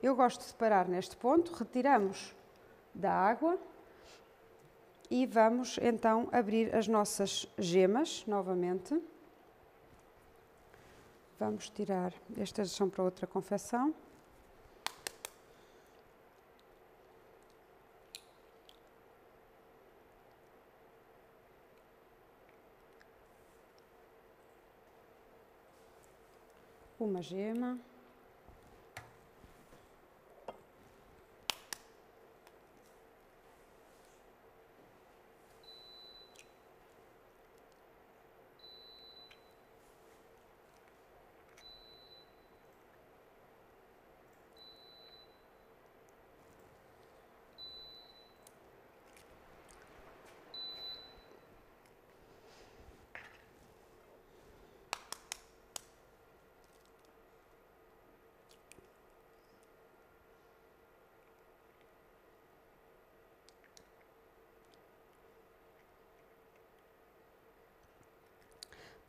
[SPEAKER 3] Eu gosto de parar neste ponto, retiramos da água e vamos então abrir as nossas gemas novamente. Vamos tirar, estas são para outra confecção. Uma gema.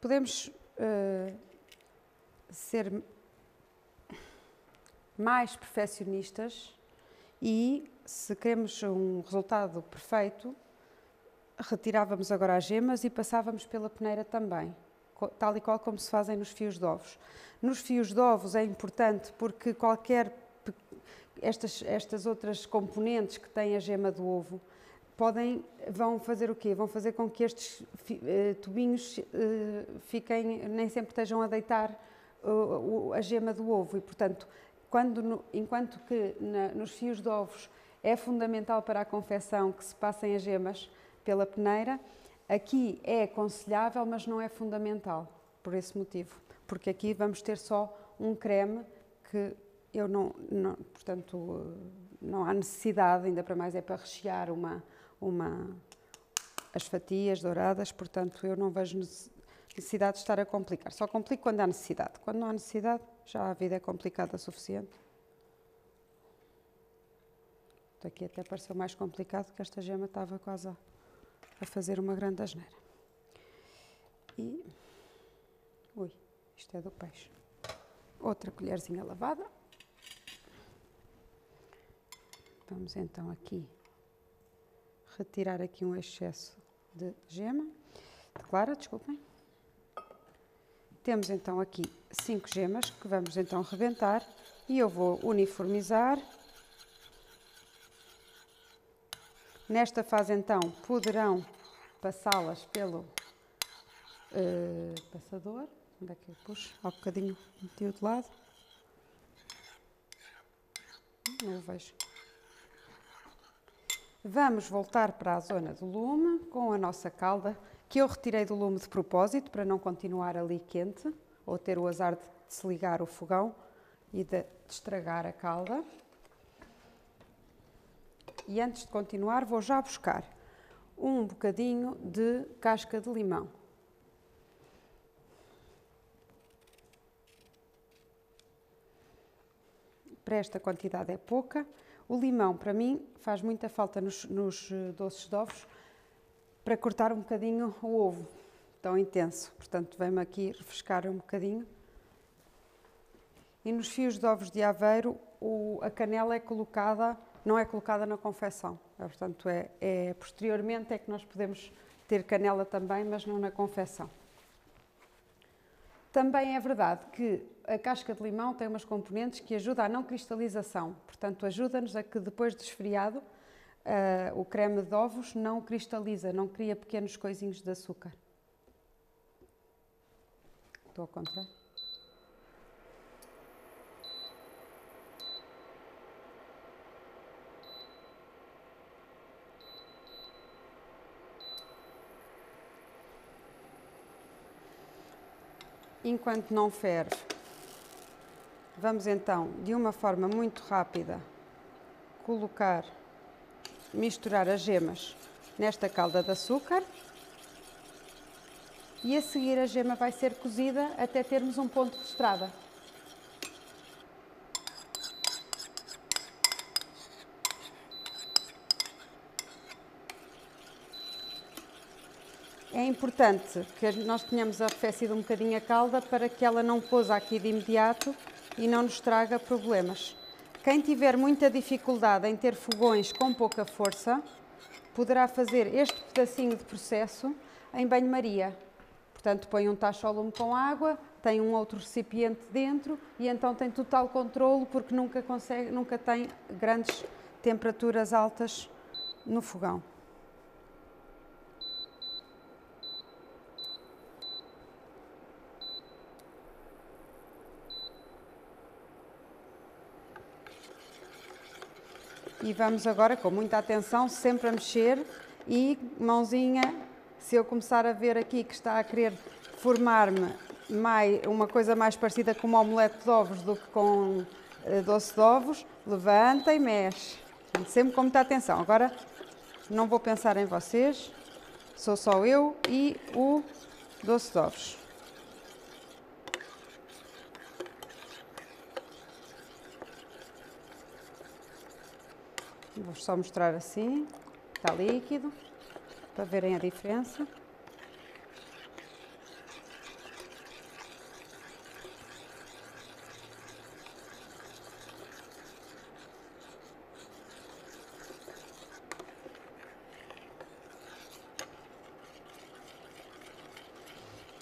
[SPEAKER 3] Podemos ser mais perfeccionistas e, se queremos um resultado perfeito, retirávamos agora as gemas e passávamos pela peneira também, tal e qual como se fazem nos fios de ovos. Nos fios de ovos é importante porque estas outras componentes que têm a gema do ovo vão fazer o quê? Vão fazer com que estes tubinhos nem sempre estejam a deitar a gema do ovo e, portanto, enquanto que nos fios de ovos é fundamental para a confecção que se passem as gemas pela peneira, aqui é aconselhável, mas não é fundamental, por esse motivo, porque aqui vamos ter só um creme que portanto, não há necessidade, ainda para mais é para rechear as fatias douradas, portanto, eu não vejo necessidade de estar a complicar. Só complico quando há necessidade. Quando não há necessidade, já a vida é complicada o suficiente. Aqui até pareceu mais complicado, que esta gema estava quase a fazer uma grande asneira. E... Ui, isto é do peixe. Outra colherzinha lavada. Vamos então aqui retirar aqui um excesso de gema, de clara, desculpem. Temos então aqui 5 gemas que vamos então rebentar e eu vou uniformizar. Nesta fase então poderão passá-las pelo passador. Onde é que eu puxo? Há um bocadinho meti-o de lado. Não o vejo. Vamos voltar para a zona do lume com a nossa calda, que eu retirei do lume de propósito para não continuar ali quente, ou ter o azar de se ligar o fogão e de estragar a calda. E antes de continuar, vou já buscar um bocadinho de casca de limão. Para esta quantidade é pouca. O limão, para mim, faz muita falta nos doces de ovos para cortar um bocadinho o ovo tão intenso. Portanto, vem-me aqui refrescar um bocadinho. E nos fios de ovos de Aveiro, a canela não é colocada na confecção. Portanto, posteriormente é que nós podemos ter canela também, mas não na confecção. Também é verdade que a casca de limão tem umas componentes que ajudam à não cristalização. Portanto, ajuda-nos a que depois de esfriado, o creme de ovos não cristaliza, não cria pequenos coisinhos de açúcar. Estou a contar? Enquanto não ferve, vamos então, de uma forma muito rápida, misturar as gemas nesta calda de açúcar e a seguir a gema vai ser cozida até termos um ponto de estrada. É importante que nós tenhamos arrefecido um bocadinho a calda para que ela não coza aqui de imediato e não nos traga problemas. Quem tiver muita dificuldade em ter fogões com pouca força, poderá fazer este pedacinho de processo em banho-maria. Portanto, põe um tacho ao lume com água, tem um outro recipiente dentro e então tem total controlo porque nunca tem grandes temperaturas altas no fogão. E vamos agora, com muita atenção, sempre a mexer e mãozinha, se eu começar a ver aqui que está a querer formar-me uma coisa mais parecida com uma omelete de ovos do que com doce de ovos, levanta e mexe. Sempre com muita atenção. Agora não vou pensar em vocês, sou só eu e o doce de ovos. Vou só mostrar assim, está líquido, para verem a diferença.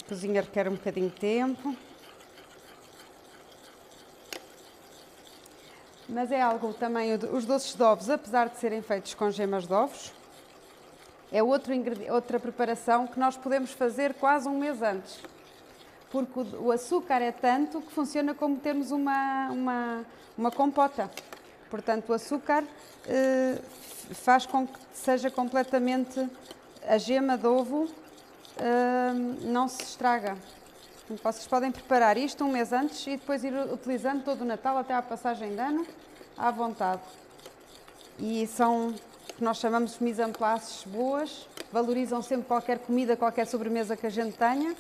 [SPEAKER 3] cozinha requer um bocadinho de tempo. Mas é algo também, os doces de ovos, apesar de serem feitos com gemas de ovos, é outra preparação que nós podemos fazer quase um mês antes. Porque o açúcar é tanto que funciona como termos uma compota. Portanto, o açúcar faz com que seja completamente, a gema de ovo não se estraga. Vocês podem preparar isto um mês antes e depois ir utilizando todo o Natal até à passagem de ano à vontade. E são o que nós chamamos de mise en place boas, valorizam sempre qualquer comida, qualquer sobremesa que a gente tenha.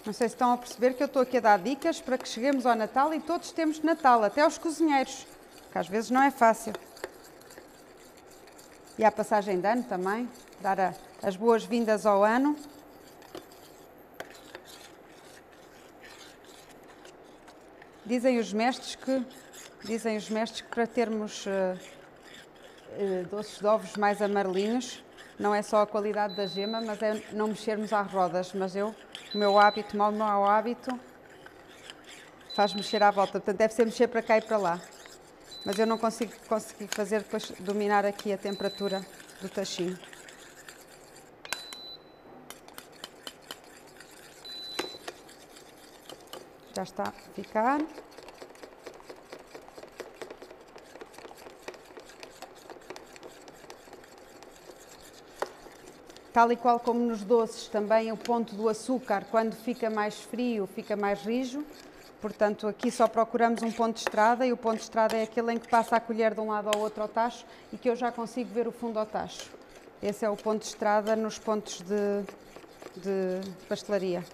[SPEAKER 3] Não sei se estão a perceber que eu estou aqui a dar dicas para que cheguemos ao Natal e todos temos Natal, até os cozinheiros, que às vezes não é fácil. E à passagem de ano também, dar as boas-vindas ao ano. Dizem os mestres que para termos doces de ovos mais amarelinhos, não é só a qualidade da gema, mas é não mexermos às rodas. Mas o meu hábito, mal mau hábito, faz mexer à volta. Portanto, deve ser mexer para cá e para lá. Mas eu não consigo fazer depois dominar aqui a temperatura do tachinho. Já está a ficar. Tal e qual como nos doces, também o ponto do açúcar, quando fica mais frio, fica mais rijo. Portanto, aqui só procuramos um ponto de estrada e o ponto de estrada é aquele em que passa a colher de um lado ao outro ao tacho e que eu já consigo ver o fundo ao tacho. Esse é o ponto de estrada nos pontos de pastelaria.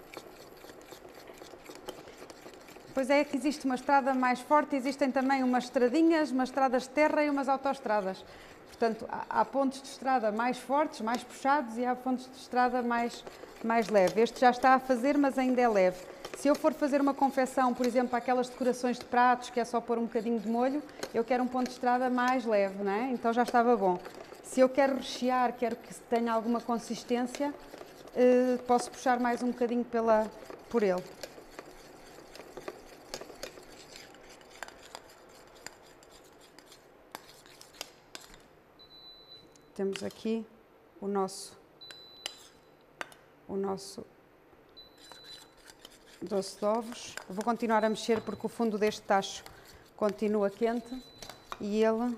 [SPEAKER 3] Pois é que existe uma estrada mais forte, existem também umas estradinhas, umas estradas de terra e umas autoestradas. Portanto, há pontos de estrada mais fortes, mais puxados e há pontos de estrada mais leve. Este já está a fazer, mas ainda é leve. Se eu for fazer uma confecção, por exemplo, aquelas decorações de pratos, que é só pôr um bocadinho de molho, eu quero um ponto de estrada mais leve, não é? Então já estava bom. Se eu quero rechear, quero que tenha alguma consistência, posso puxar mais um bocadinho por ele. Temos aqui o nosso doce de ovos. Eu vou continuar a mexer porque o fundo deste tacho continua quente e ele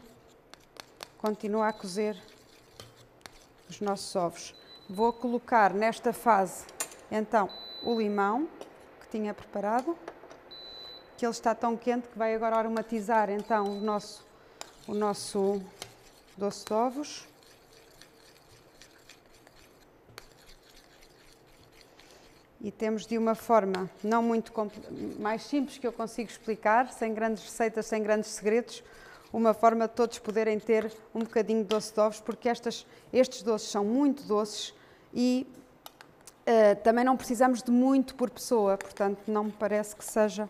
[SPEAKER 3] continua a cozer os nossos ovos. Vou colocar nesta fase então o limão que tinha preparado, que ele está tão quente que vai agora aromatizar então o nosso doce de ovos. E temos de uma forma não muito mais simples que eu consigo explicar, sem grandes receitas, sem grandes segredos, uma forma de todos poderem ter um bocadinho de doce de ovos, porque estes doces são muito doces e também não precisamos de muito por pessoa, portanto não me parece que seja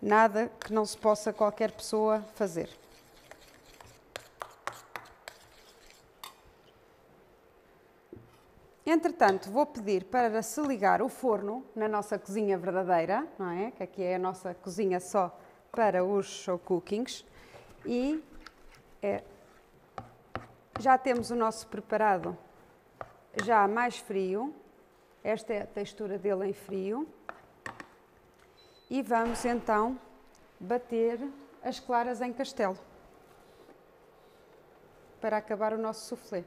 [SPEAKER 3] nada que não se possa qualquer pessoa fazer. Entretanto, vou pedir para se ligar o forno na nossa cozinha verdadeira, não é? Que aqui é a nossa cozinha só para os show cookings. E já temos o nosso preparado já mais frio. Esta é a textura dele em frio. E vamos então bater as claras em castelo para acabar o nosso soufflé.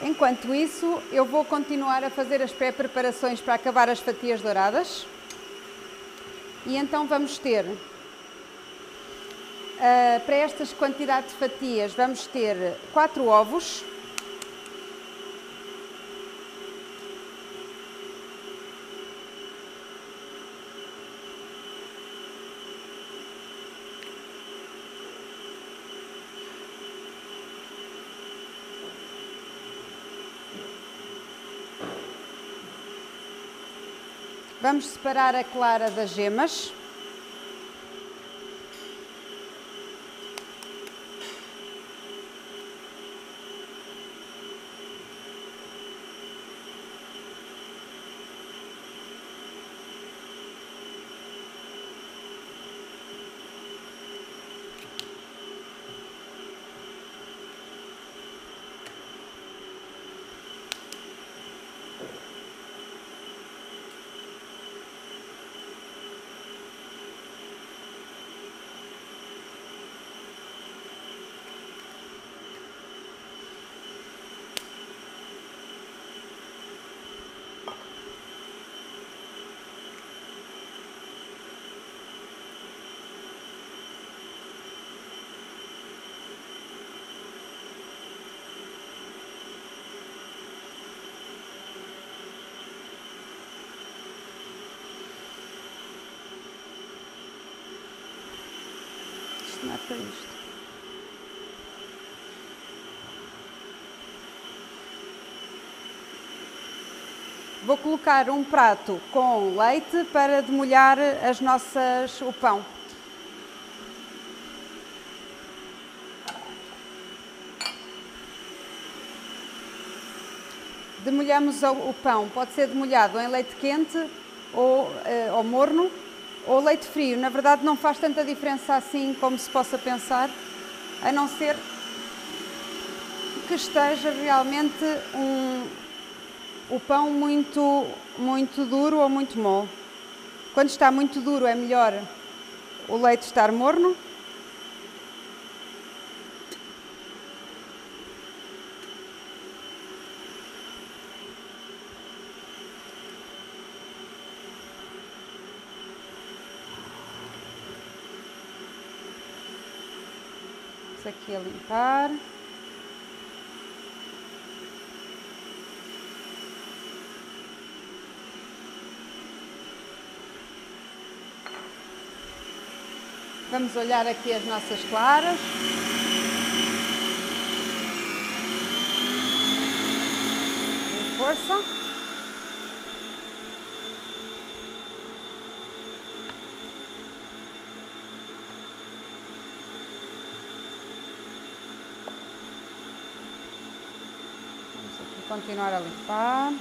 [SPEAKER 3] Enquanto isso, eu vou continuar a fazer as pré-preparações para acabar as fatias douradas. E então vamos ter, para estas quantidades de fatias, vamos ter 4 ovos. Vamos separar a clara das gemas. Não é para isto. Vou colocar um prato com leite para demolhar o pão. Demolhamos o pão, pode ser demolhado em leite quente ou morno, ou leite frio. Na verdade não faz tanta diferença assim como se possa pensar, a não ser que esteja realmente o pão muito duro ou muito mole. Quando está muito duro é melhor o leite estar morno. Aqui a limpar. Vamos olhar aqui as nossas claras. Com força. Continuar a limpar.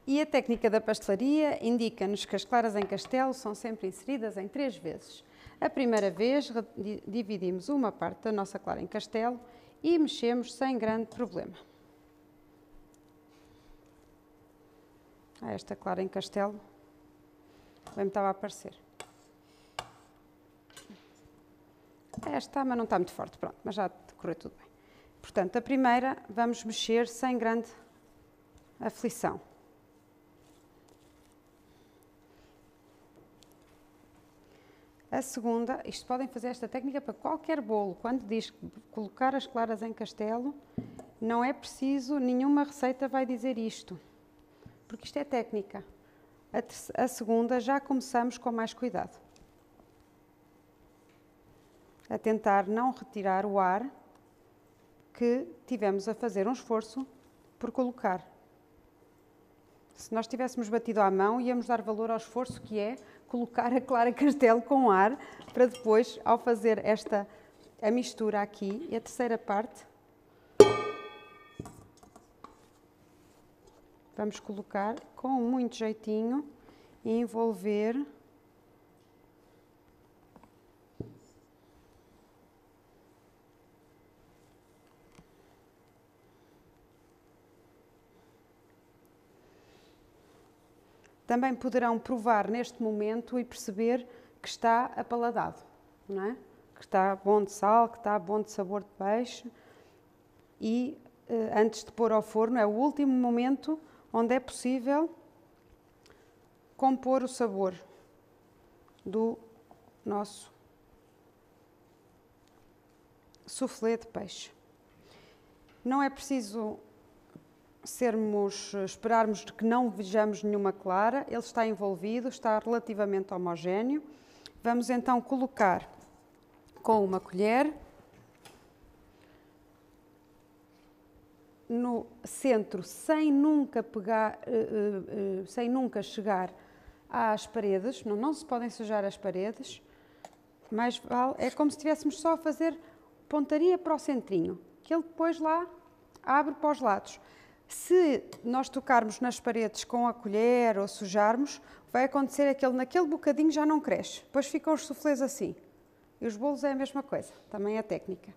[SPEAKER 3] E a técnica da pastelaria indica-nos que as claras em castelo são sempre inseridas em 3 vezes. A primeira vez dividimos uma parte da nossa clara em castelo e mexemos sem grande problema. Esta clara em castelo bem me estava a aparecer. Esta, mas não está muito forte, pronto, mas já correu tudo bem. Portanto, a primeira vamos mexer sem grande aflição. A segunda, isto podem fazer esta técnica para qualquer bolo. Quando diz colocar as claras em castelo, não é preciso, nenhuma receita vai dizer isto, porque isto é técnica. A segunda já começamos com mais cuidado, a tentar não retirar o ar que tivemos a fazer um esforço por colocar. Se nós tivéssemos batido à mão, íamos dar valor ao esforço que é colocar a clara castelo com ar, para depois, ao fazer a mistura aqui, e a terceira parte, Vamos colocar com muito jeitinho e envolver. Também poderão provar neste momento e perceber que está apaladado, não é? Que está bom de sal, que está bom de sabor de peixe. E antes de pôr ao forno, é o último momento onde é possível compor o sabor do nosso soufflé de peixe. Não é preciso esperarmos que não vejamos nenhuma clara, ele está envolvido, está relativamente homogéneo. Vamos então colocar com uma colher no centro, sem nunca chegar às paredes, não se podem sujar as paredes, mais vale, é como se estivéssemos só a fazer pontaria para o centrinho, que ele depois lá abre para os lados. Se nós tocarmos nas paredes com a colher ou sujarmos, vai acontecer naquele bocadinho já não cresce. Depois ficam os soufflés assim. E os bolos é a mesma coisa, também é técnica.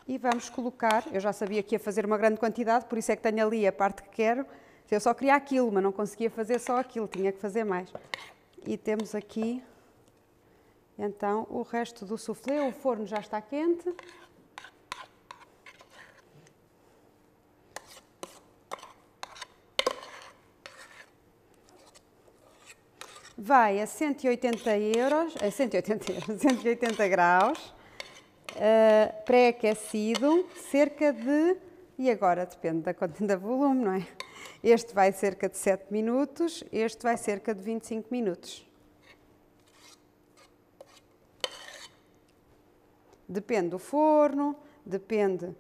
[SPEAKER 3] E vamos colocar, eu já sabia que ia fazer uma grande quantidade, por isso é que tenho ali a parte que quero. Eu só queria aquilo, mas não conseguia fazer só aquilo, tinha que fazer mais. E temos aqui, então, o resto do soufflé. O forno já está quente. Vai a 180 graus, pré-aquecido, cerca de, e agora depende da volume, não é? Este vai cerca de 7 minutos, este vai cerca de 25 minutos. Depende do forno, depende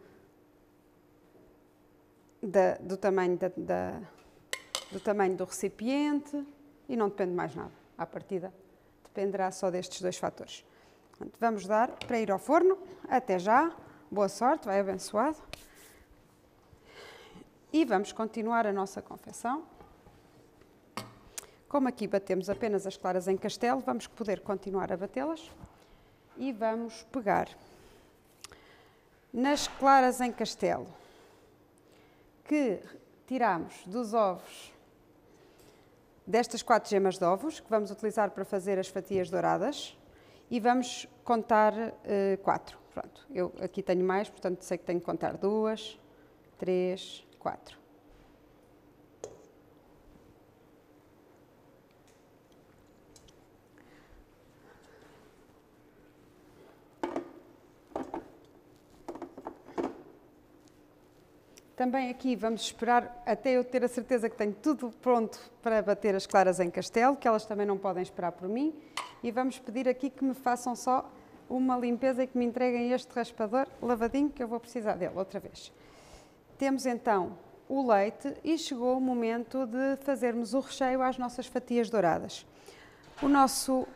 [SPEAKER 3] do tamanho do recipiente. E não depende de mais nada. À partida, dependerá só destes dois fatores. Portanto, vamos dar para ir ao forno. Até já. Boa sorte, vai abençoado. E vamos continuar a nossa confecção. Como aqui batemos apenas as claras em castelo, vamos poder continuar a batê-las. E vamos pegar nas claras em castelo que tiramos dos ovos, destas 4 gemas de ovos, que vamos utilizar para fazer as fatias douradas, e vamos contar 4. Pronto, eu aqui tenho mais, portanto sei que tenho que contar 2, 3, 4. Também aqui vamos esperar até eu ter a certeza que tenho tudo pronto para bater as claras em castelo, que elas também não podem esperar por mim. E vamos pedir aqui que me façam só uma limpeza e que me entreguem este raspador lavadinho, que eu vou precisar dele outra vez. Temos então o leite e chegou o momento de fazermos o recheio às nossas fatias douradas. O nosso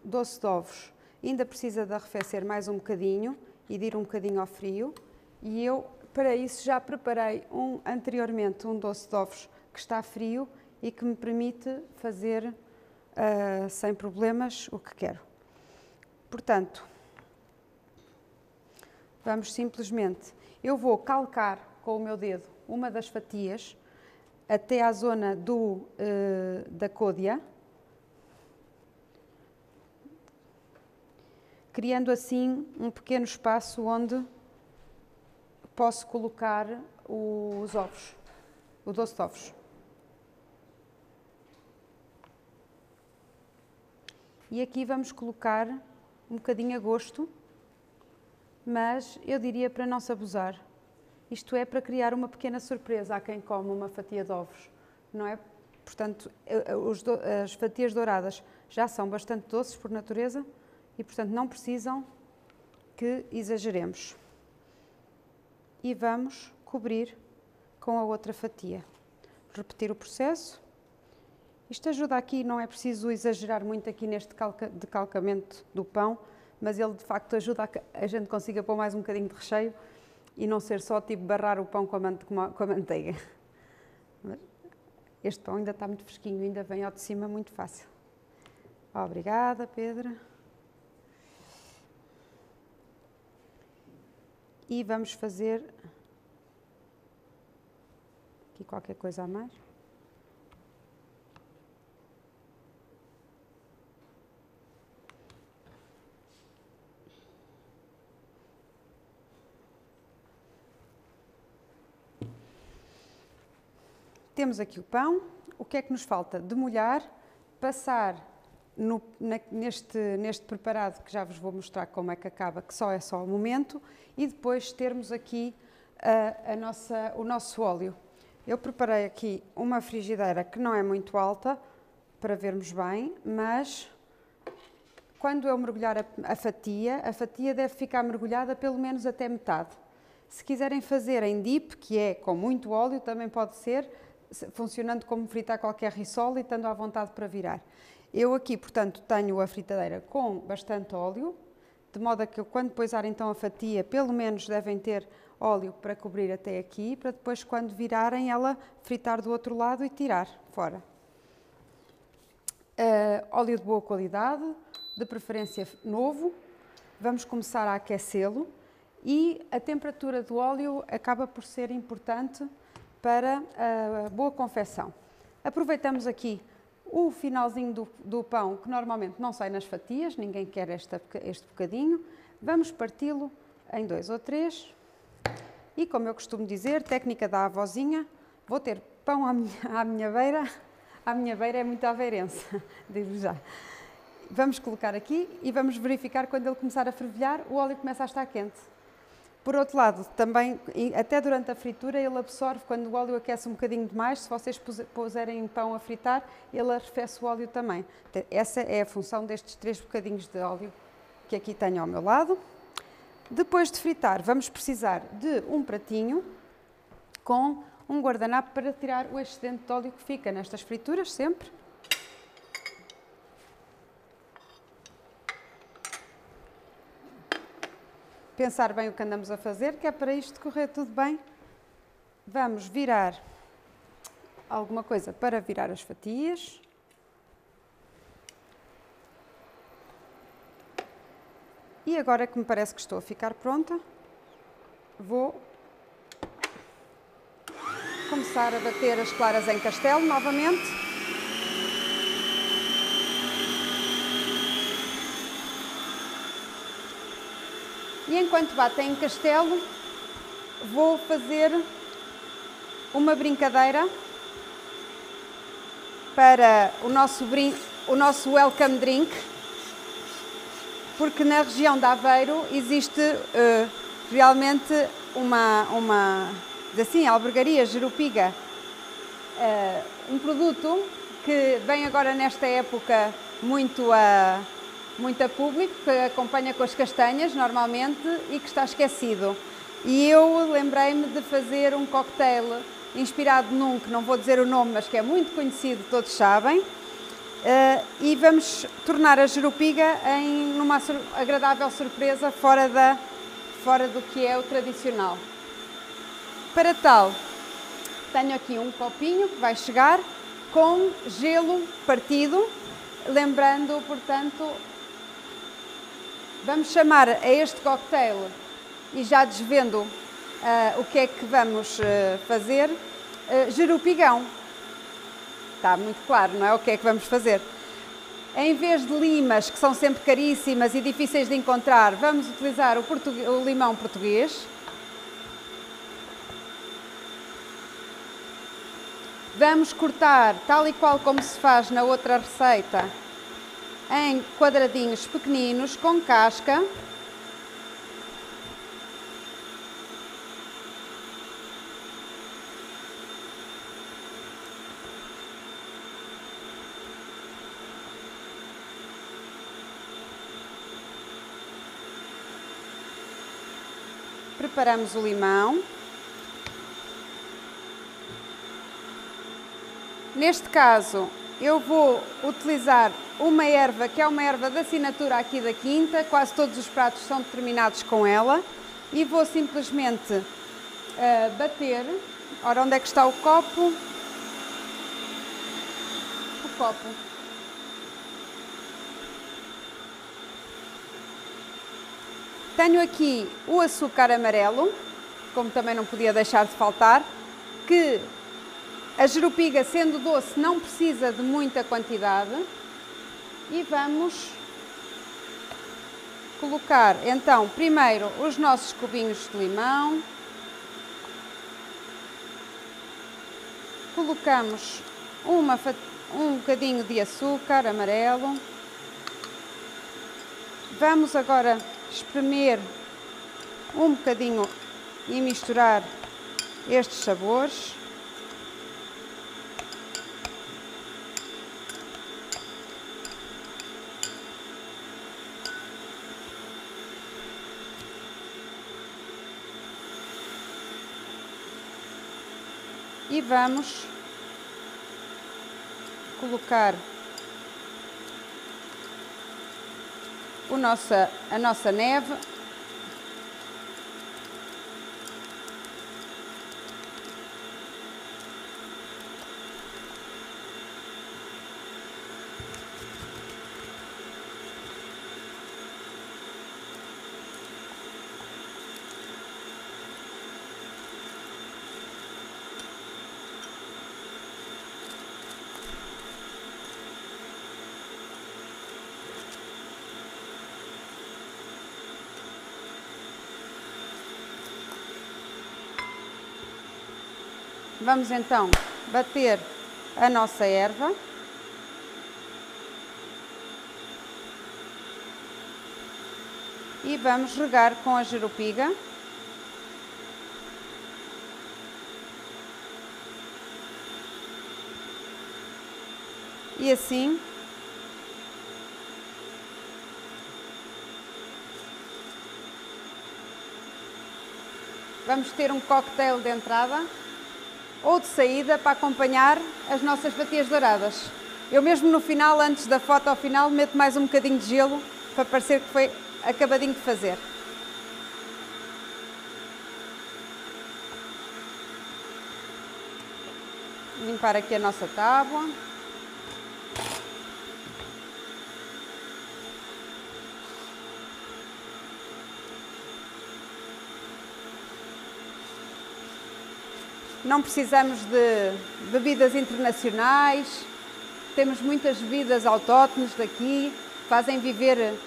[SPEAKER 3] doce de ovos ainda precisa de arrefecer mais um bocadinho e de ir um bocadinho ao frio. E eu, para isso, já preparei anteriormente um doce de ovos que está frio e que me permite fazer sem problemas o que quero. Portanto, vamos simplesmente, eu vou calcar com o meu dedo uma das fatias até à zona da côdea, criando assim um pequeno espaço onde posso colocar os ovos, o doce de ovos. E aqui vamos colocar um bocadinho a gosto, mas eu diria para não se abusar. Isto é para criar uma pequena surpresa a quem come uma fatia de ovos, não é? Portanto, as fatias douradas já são bastante doces por natureza e, portanto, não precisam que exageremos. E vamos cobrir com a outra fatia. Repetir o processo. Isto ajuda aqui, não é preciso exagerar muito aqui neste decalcamento do pão, mas ele de facto ajuda a que a gente consiga pôr mais um bocadinho de recheio e não ser só tipo barrar o pão com a manteiga. Este pão ainda está muito fresquinho, ainda vem ao de cima muito fácil. Obrigada, Pedro. E vamos fazer aqui qualquer coisa a mais. Temos aqui o pão. O que é que nos falta? Demolhar, passar neste preparado, que já vos vou mostrar como é que acaba, que só é só o momento, e depois termos aqui o nosso óleo. Eu preparei aqui uma frigideira que não é muito alta, para vermos bem, mas quando eu mergulhar a fatia deve ficar mergulhada pelo menos até metade. Se quiserem fazer em dip, que é com muito óleo, também pode ser, funcionando como fritar qualquer rissola e estando à vontade para virar. Eu aqui, portanto, tenho a fritadeira com bastante óleo, de modo a que eu, quando pesar então a fatia, pelo menos devem ter óleo para cobrir até aqui, para depois, quando virarem, ela fritar do outro lado e tirar fora. Óleo de boa qualidade, de preferência novo. Vamos começar a aquecê-lo e a temperatura do óleo acaba por ser importante para a boa confecção. Aproveitamos aqui o finalzinho do pão, que normalmente não sai nas fatias, ninguém quer este bocadinho. Vamos parti-lo em 2 ou 3 e, como eu costumo dizer, técnica da avózinha, vou ter pão à minha beira. À minha beira é muito aveirense, digo já. Vamos colocar aqui e vamos verificar quando ele começar a fervilhar, o óleo começa a estar quente. Por outro lado, também, até durante a fritura, ele absorve, quando o óleo aquece um bocadinho demais, se vocês puserem pão a fritar, ele arrefece o óleo também. Essa é a função destes 3 bocadinhos de óleo que aqui tenho ao meu lado. Depois de fritar, vamos precisar de um pratinho com um guardanapo para tirar o excedente de óleo que fica nestas frituras, sempre. Pensar bem o que andamos a fazer, que é para isto correr tudo bem. Vamos virar alguma coisa para virar as fatias. E agora que me parece que estou a ficar pronta, vou começar a bater as claras em castelo novamente. E enquanto batem em castelo, vou fazer uma brincadeira para o nosso welcome drink, porque na região de Aveiro existe realmente assim, a albergaria Jerupiga, um produto que vem agora nesta época muito a público, que acompanha com as castanhas normalmente e que está esquecido. E eu lembrei-me de fazer um cocktail inspirado num, que não vou dizer o nome, mas que é muito conhecido, todos sabem, e vamos tornar a Jerupiga numa agradável surpresa fora do que é o tradicional. Para tal, tenho aqui um copinho que vai chegar com gelo partido, lembrando, portanto, vamos chamar a este cocktail, e já desvendo o que é que vamos fazer, Jerupigão. Está muito claro, não é? O que é que vamos fazer? Em vez de limas, que são sempre caríssimas e difíceis de encontrar, vamos utilizar o limão português. Vamos cortar, tal e qual como se faz na outra receita, em quadradinhos pequeninos com casca. Preparamos o limão. Neste caso, eu vou utilizar uma erva, que é uma erva de assinatura aqui da Quinta, quase todos os pratos são determinados com ela, e vou simplesmente bater. Ora, onde é que está o copo? copo. Tenho aqui o açúcar amarelo, como também não podia deixar de faltar, que a jerupiga, sendo doce, não precisa de muita quantidade. E vamos colocar, então, primeiro os nossos cubinhos de limão. Colocamos um bocadinho de açúcar amarelo. Vamos agora espremer um bocadinho e misturar estes sabores. E vamos colocar a nossa neve. Vamos então bater a nossa erva. E vamos regar com a jerupiga. E assim vamos ter um cocktail de entrada ou de saída para acompanhar as nossas fatias douradas. Eu mesmo no final, antes da foto ao final, meto mais um bocadinho de gelo para parecer que foi acabadinho de fazer. Limpar aqui a nossa tábua. Não precisamos de bebidas internacionais, temos muitas bebidas autóctones daqui, fazem viver,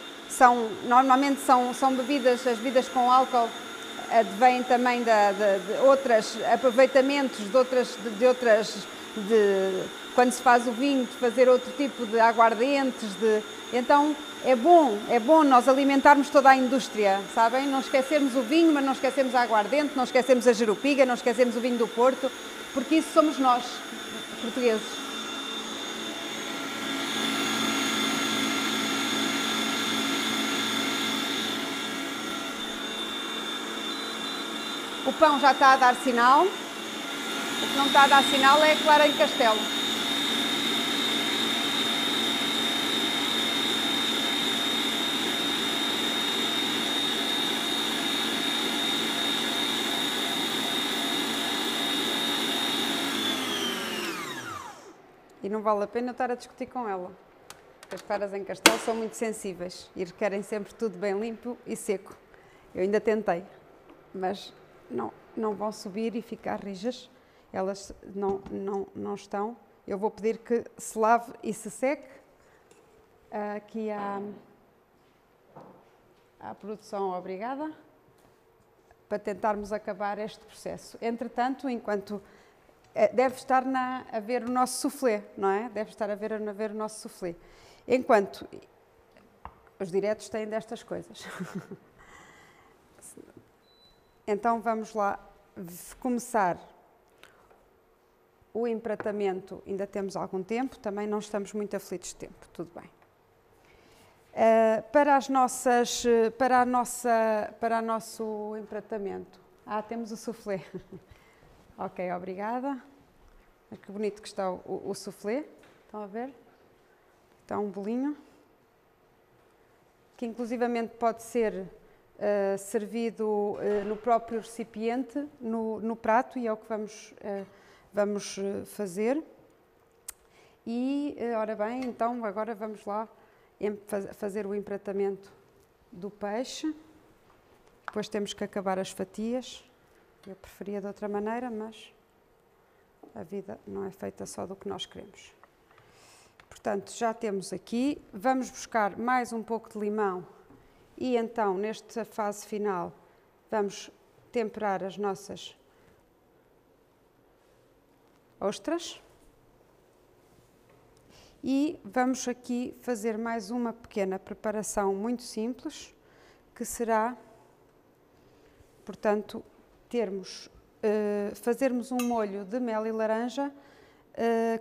[SPEAKER 3] normalmente são bebidas, as bebidas com álcool advêm também de outros aproveitamentos, quando se faz o vinho, de fazer outro tipo de aguardentes, então é bom nós alimentarmos toda a indústria, sabem? Não esquecermos o vinho, mas não esquecemos a aguardente, não esquecemos a jerupiga, não esquecemos o vinho do Porto, porque isso somos nós, portugueses. O pão já está a dar sinal, o que não está a dar sinal é a clara em castelo. E não vale a pena estar a discutir com ela. As claras em castelo são muito sensíveis e querem sempre tudo bem limpo e seco. Eu ainda tentei, mas não vão subir e ficar rijas. Elas não estão. Eu vou pedir que se lave e se seque. Aqui à produção, obrigada, para tentarmos acabar este processo. Entretanto, enquanto deve estar a ver o nosso soufflé, não é? Deve estar a ver o nosso soufflé. Enquanto os diretos têm destas coisas. Então vamos lá começar o empratamento. Ainda temos algum tempo, também não estamos muito aflitos de tempo, tudo bem. Para o nosso empratamento. Temos o soufflé. Ok, obrigada. Que bonito que está o soufflé. Estão a ver? Está um bolinho. Que inclusivamente pode ser servido no próprio recipiente, no prato, e é o que vamos fazer. E, ora bem, então agora vamos lá fazer o empratamento do peixe. Depois temos que acabar as fatias. Eu preferia de outra maneira, mas a vida não é feita só do que nós queremos. Portanto, já temos aqui. Vamos buscar mais um pouco de limão e então, nesta fase final, vamos temperar as nossas ostras. E vamos aqui fazer mais uma pequena preparação muito simples, que será, portanto, fazermos um molho de mel e laranja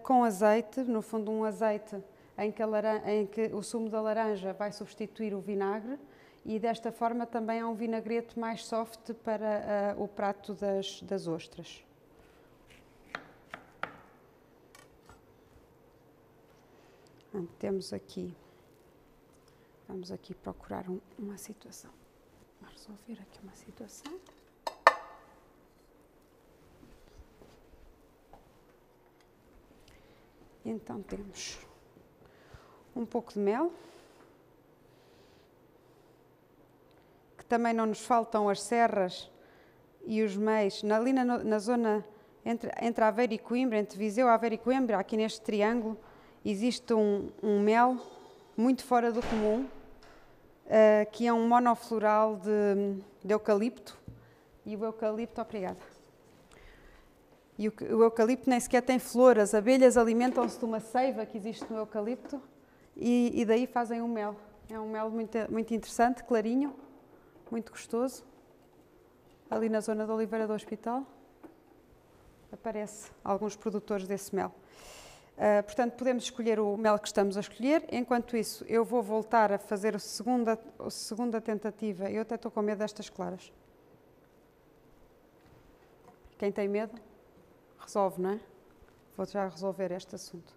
[SPEAKER 3] com azeite, no fundo um azeite em que o sumo da laranja vai substituir o vinagre, e desta forma também há um vinagrete mais soft para o prato das ostras. Temos aqui, vamos aqui procurar uma situação, vamos resolver aqui uma situação. Então temos um pouco de mel, que também não nos faltam as serras e os meis, ali na zona entre Aveiro e Coimbra, entre Viseu, Aveiro e Coimbra, aqui neste triângulo, existe um mel muito fora do comum, que é um monofloral de eucalipto, e o eucalipto, obrigada. E o eucalipto nem sequer tem flor, as abelhas alimentam-se de uma seiva que existe no eucalipto e daí fazem um mel. É um mel muito, muito interessante, clarinho, muito gostoso. Ali na zona da Oliveira do Hospital aparece alguns produtores desse mel. Portanto, podemos escolher o mel que estamos a escolher. Enquanto isso, eu vou voltar a fazer a segunda tentativa. Eu até estou com medo destas claras. Quem tem medo, resolve, não é? Vou já resolver este assunto.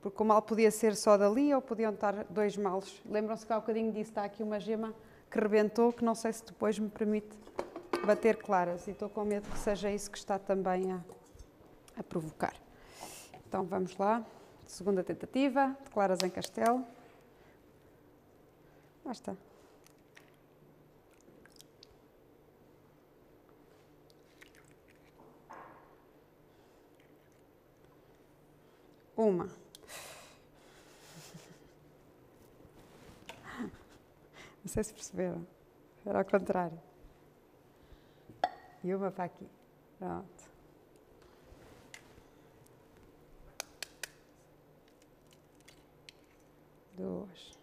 [SPEAKER 3] Porque o mal podia ser só dali ou podiam estar dois males. Lembram-se que há um bocadinho disso, está aqui uma gema que rebentou, que não sei se depois me permite bater claras. E estou com medo que seja isso que está também a provocar. Então vamos lá, segunda tentativa, de claras em castelo. Lá está. Uma. Não sei se perceberam. Era ao contrário. E uma para aqui. Pronto. Duas.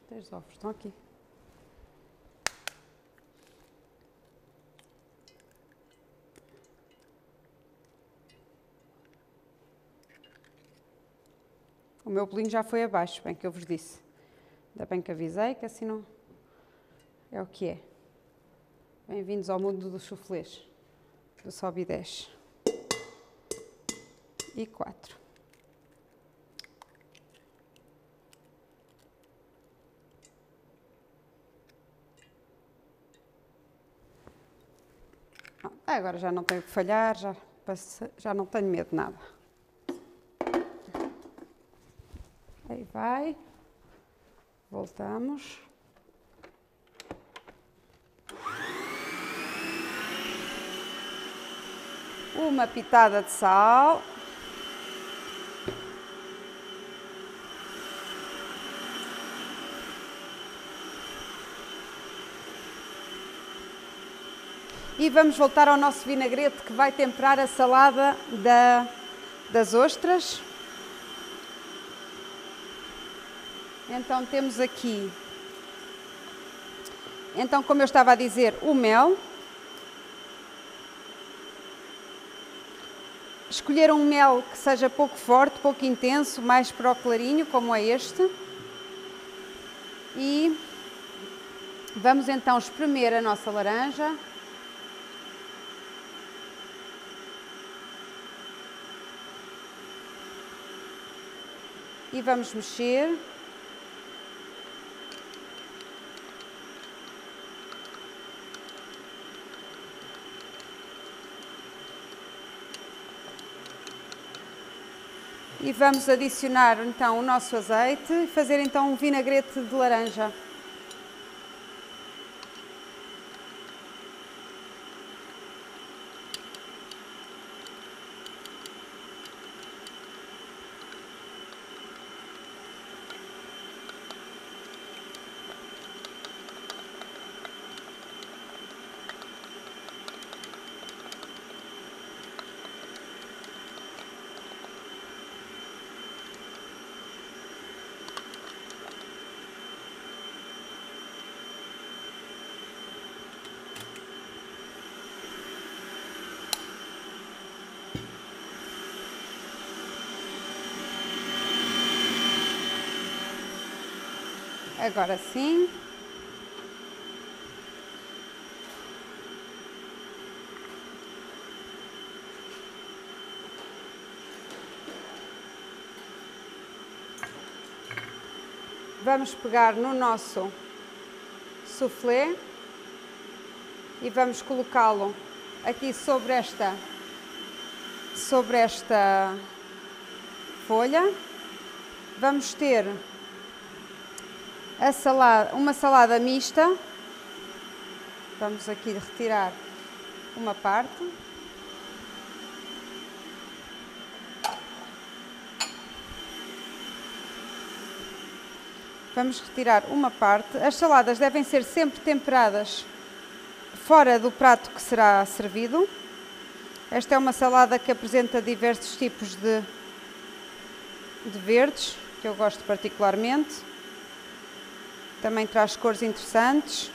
[SPEAKER 3] Três ovos. Estão aqui. O meu bolinho já foi abaixo, bem que eu vos disse. Ainda bem que avisei, que assim não... É o que é. Bem-vindos ao mundo dos soufflés. Do sobe e desce. E 4. Agora já não tenho que falhar, já não tenho medo de nada. Aí vai. Voltamos. Uma pitada de sal. E vamos voltar ao nosso vinagrete que vai temperar a salada das ostras. Então temos aqui, como eu estava a dizer, o mel. Escolher um mel que seja pouco forte, pouco intenso, mais para o clarinho, como é este. E vamos então espremer a nossa laranja. e vamos mexer. E vamos adicionar então o nosso azeite e fazer então um vinagrete de laranja. Agora sim. Vamos pegar no nosso soufflé e vamos colocá-lo aqui sobre esta folha. Vamos ter uma salada mista. Vamos aqui retirar uma parte. Vamos retirar uma parte. As saladas devem ser sempre temperadas fora do prato que será servido. Esta é uma salada que apresenta diversos tipos de verdes, que eu gosto particularmente. Também traz cores interessantes.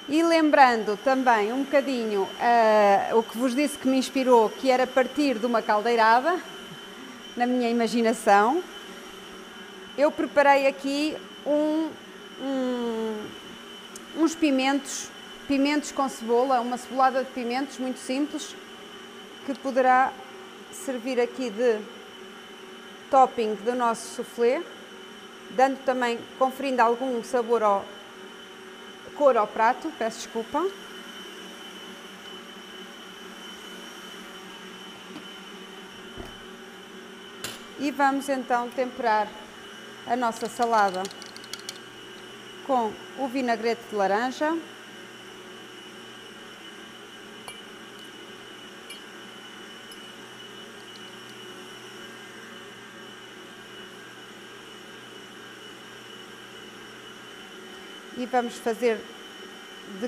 [SPEAKER 3] E lembrando também um bocadinho o que vos disse que me inspirou, que era partir de uma caldeirada, na minha imaginação, eu preparei aqui uns pimentos com cebola, uma cebolada de pimentos muito simples, que poderá servir aqui de topping do nosso soufflé, dando também, conferindo algum sabor cor ao prato, peço desculpa. E vamos então temperar a nossa salada com o vinagrete de laranja. E vamos fazer de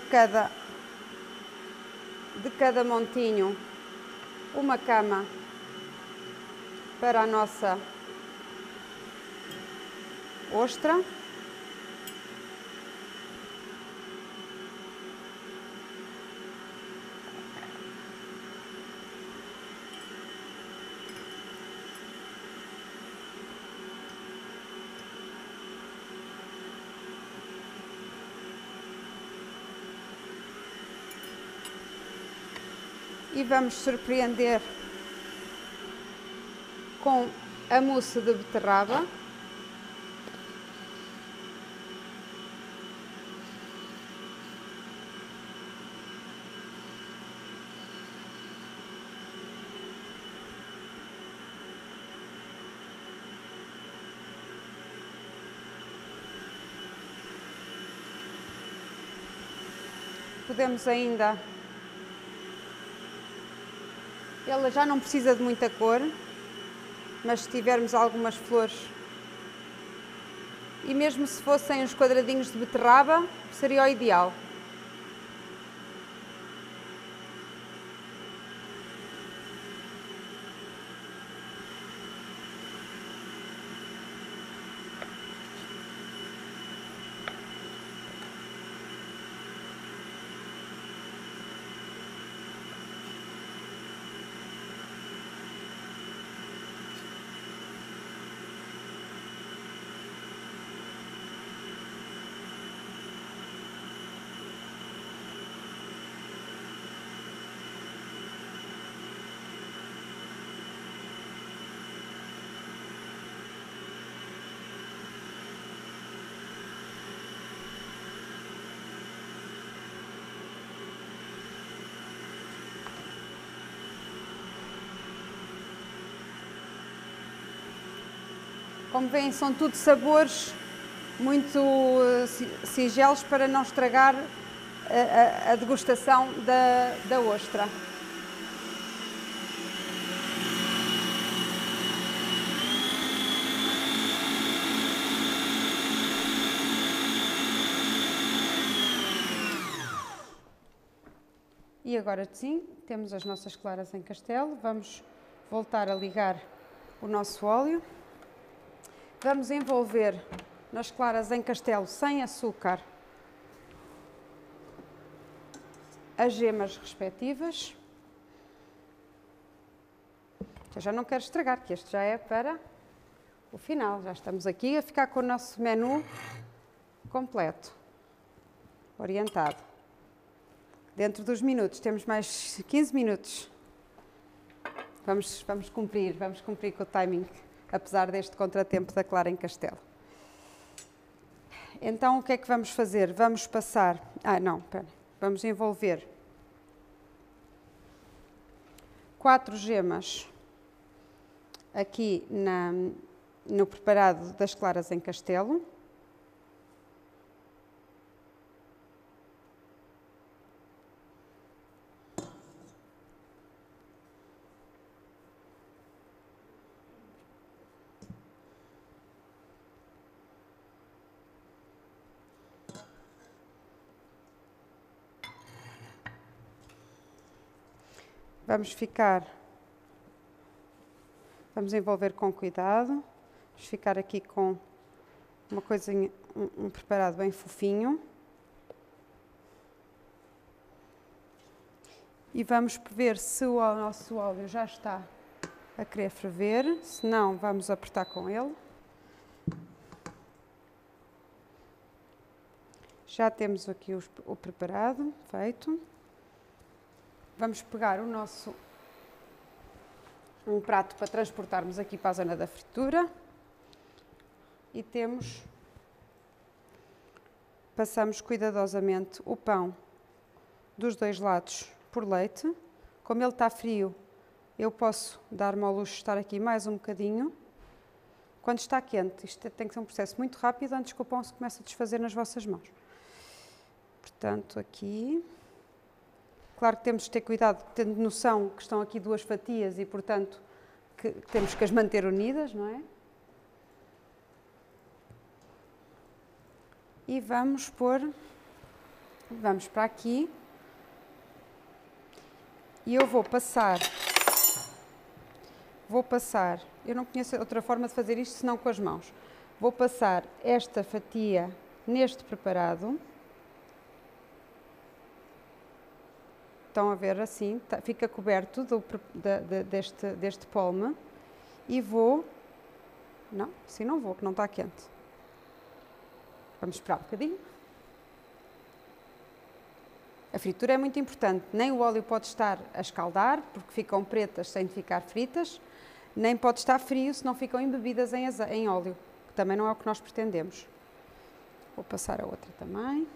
[SPEAKER 3] cada montinho uma cama para a nossa ostra. E vamos surpreender com a mousse de beterraba. Podemos ainda... Ela já não precisa de muita cor, mas se tivermos algumas flores, e mesmo se fossem os quadradinhos de beterraba, seria o ideal. Como veem, são tudo sabores muito singelos para não estragar a degustação da ostra. E agora sim, temos as nossas claras em castelo. Vamos voltar a ligar o nosso óleo. Vamos envolver nas claras em castelo sem açúcar as gemas respectivas. Eu já não quero estragar, que este já é para o final. Já estamos aqui a ficar com o nosso menu completo, orientado. Dentro dos minutos, temos mais 15 minutos. Vamos cumprir com o timing, apesar deste contratempo da clara em castelo. Então, o que é que vamos fazer? Vamos passar... Vamos envolver 4 gemas aqui no preparado das claras em castelo. Vamos envolver com cuidado, vamos ficar aqui com uma coisinha, um preparado bem fofinho. E vamos ver se o nosso óleo já está a querer ferver, se não, vamos apertar com ele. Já temos aqui o preparado feito. Vamos pegar um prato para transportarmos aqui para a zona da fritura e passamos cuidadosamente o pão dos 2 lados por leite. Como ele está frio, eu posso dar-me ao luxo de estar aqui mais um bocadinho. Quando está quente, isto tem que ser um processo muito rápido antes que o pão se comece a desfazer nas vossas mãos. Portanto, aqui... Claro que temos de ter cuidado, tendo noção que estão aqui 2 fatias e, portanto, que temos que as manter unidas, não é? E vamos para aqui. E eu vou passar, eu não conheço outra forma de fazer isto senão com as mãos. Vou passar esta fatia neste preparado. Estão a ver assim, fica coberto deste polme e vou... Não, assim não vou, que não está quente. Vamos esperar um bocadinho. A fritura é muito importante, nem o óleo pode estar a escaldar, porque ficam pretas sem ficar fritas, nem pode estar frio, se não ficam embebidas em óleo, que também não é o que nós pretendemos. Vou passar a outra também.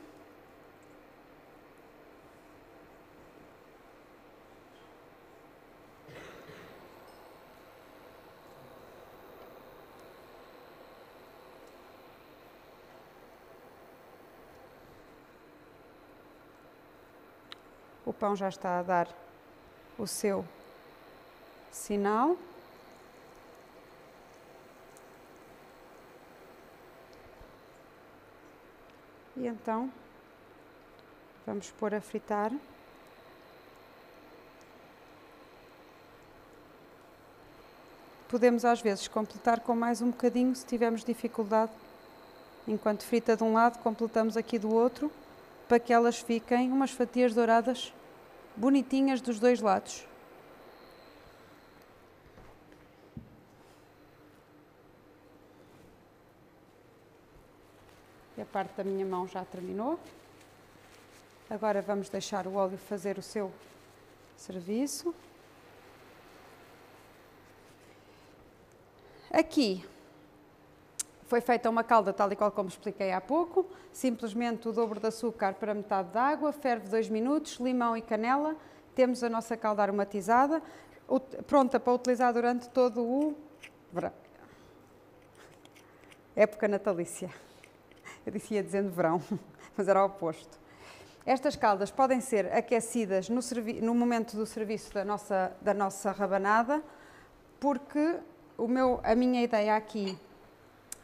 [SPEAKER 3] O pão já está a dar o seu sinal. E então, vamos pôr a fritar. Podemos às vezes completar com mais um bocadinho se tivermos dificuldade. Enquanto frita de um lado, completamos aqui do outro, para que elas fiquem umas fatias douradas bonitinhas dos 2 lados. E a parte da minha mão já terminou. Agora vamos deixar o óleo fazer o seu serviço. Aqui foi feita uma calda tal e qual como expliquei há pouco, simplesmente o dobro de açúcar para metade da água, ferve 2 minutos, limão e canela, temos a nossa calda aromatizada, pronta para utilizar durante todo o verão. época natalícia. Eu disse ia dizendo verão, mas era o oposto. Estas caldas podem ser aquecidas no momento do serviço da nossa rabanada, porque a minha ideia aqui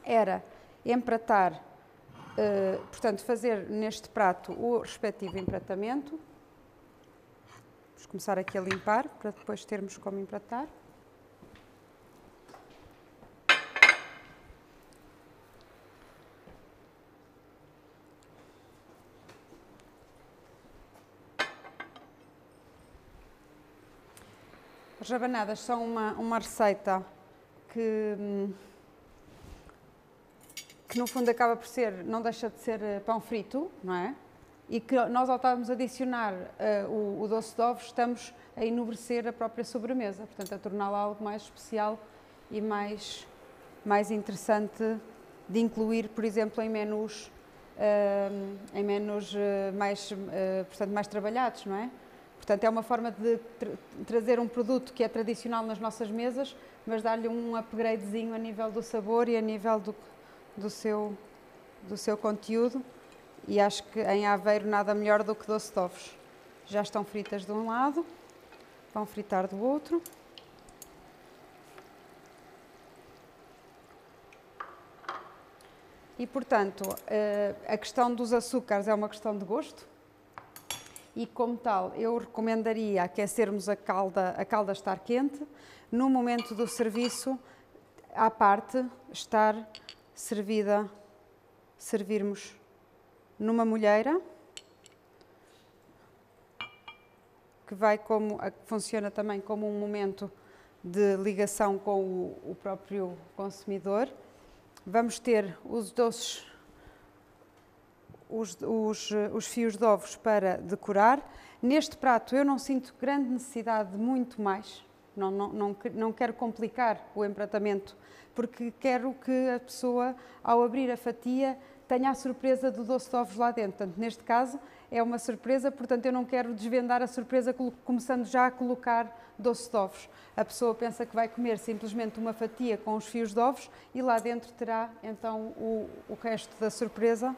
[SPEAKER 3] era empratar, portanto, fazer neste prato o respectivo empratamento. Vamos começar aqui a limpar, para depois termos como empratar. As rabanadas são uma receita que no fundo acaba por ser, não deixa de ser pão frito, não é? E que nós, ao estarmos a adicionar o doce de ovos, estamos a enobrecer a própria sobremesa, portanto a torná-la algo mais especial e mais interessante de incluir, por exemplo, em menus mais trabalhados, não é? Portanto, é uma forma de trazer um produto que é tradicional nas nossas mesas, mas dar-lhe um upgradezinho a nível do sabor e a nível do seu conteúdo. E acho que em Aveiro nada melhor do que doce de ovos. Já estão fritas de um lado, vão fritar do outro. E, portanto, a questão dos açúcares é uma questão de gosto. E, como tal, eu recomendaria aquecermos a calda estar quente. No momento do serviço, à parte, servirmos numa molheira, que funciona também como um momento de ligação com o próprio consumidor. Vamos ter os doces, os fios de ovos para decorar. Neste prato eu não sinto grande necessidade de muito mais, não quero complicar o empratamento, porque quero que a pessoa, ao abrir a fatia, tenha a surpresa do doce de ovos lá dentro. Portanto, neste caso é uma surpresa, portanto eu não quero desvendar a surpresa começando já a colocar doce de ovos. A pessoa pensa que vai comer simplesmente uma fatia com os fios de ovos e lá dentro terá então o resto da surpresa.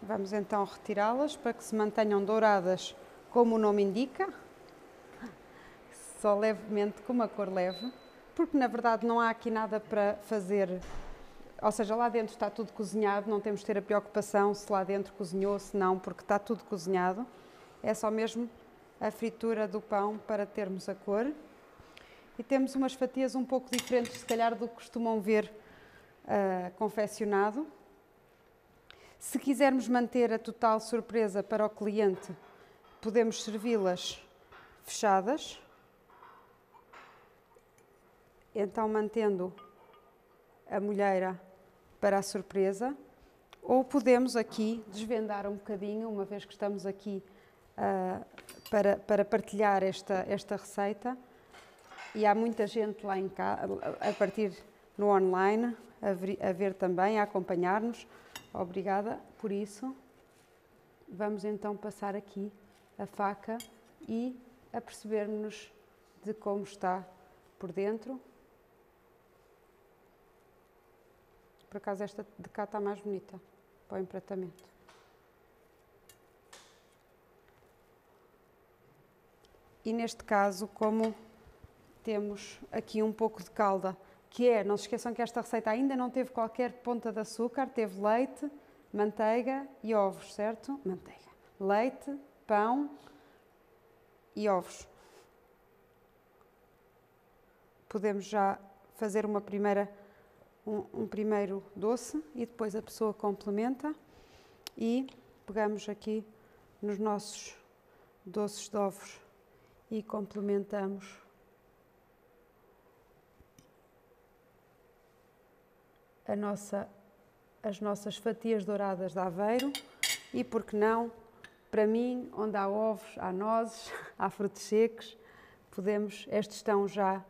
[SPEAKER 3] Vamos então retirá-las para que se mantenham douradas como o nome indica, só levemente com uma cor leve, porque na verdade não há aqui nada para fazer, ou seja, lá dentro está tudo cozinhado, não temos de ter a preocupação se lá dentro cozinhou, se não, porque está tudo cozinhado, é só mesmo a fritura do pão para termos a cor. E temos umas fatias um pouco diferentes, se calhar, do que costumam ver confeccionado. Se quisermos manter a total surpresa para o cliente, podemos servi-las fechadas. Então, mantendo a molheira para a surpresa. Ou podemos aqui desvendar um bocadinho, uma vez que estamos aqui para partilhar esta receita. E há muita gente lá em casa, a partir no online, a ver também, a acompanhar-nos. Obrigada por isso. Vamos então passar aqui a faca e a percebermos de como está por dentro. Por acaso esta de cá está mais bonita para o empratamento. E neste caso, como temos aqui um pouco de calda, não se esqueçam que esta receita ainda não teve qualquer ponta de açúcar, teve leite, manteiga e ovos, certo? Manteiga, leite, pão e ovos. Podemos já fazer um primeiro doce e depois a pessoa complementa e pegamos aqui nos nossos doces de ovos e complementamos as nossas fatias douradas de Aveiro e, por que não, Para mim, onde há ovos, há nozes, há frutos secos, estes estão já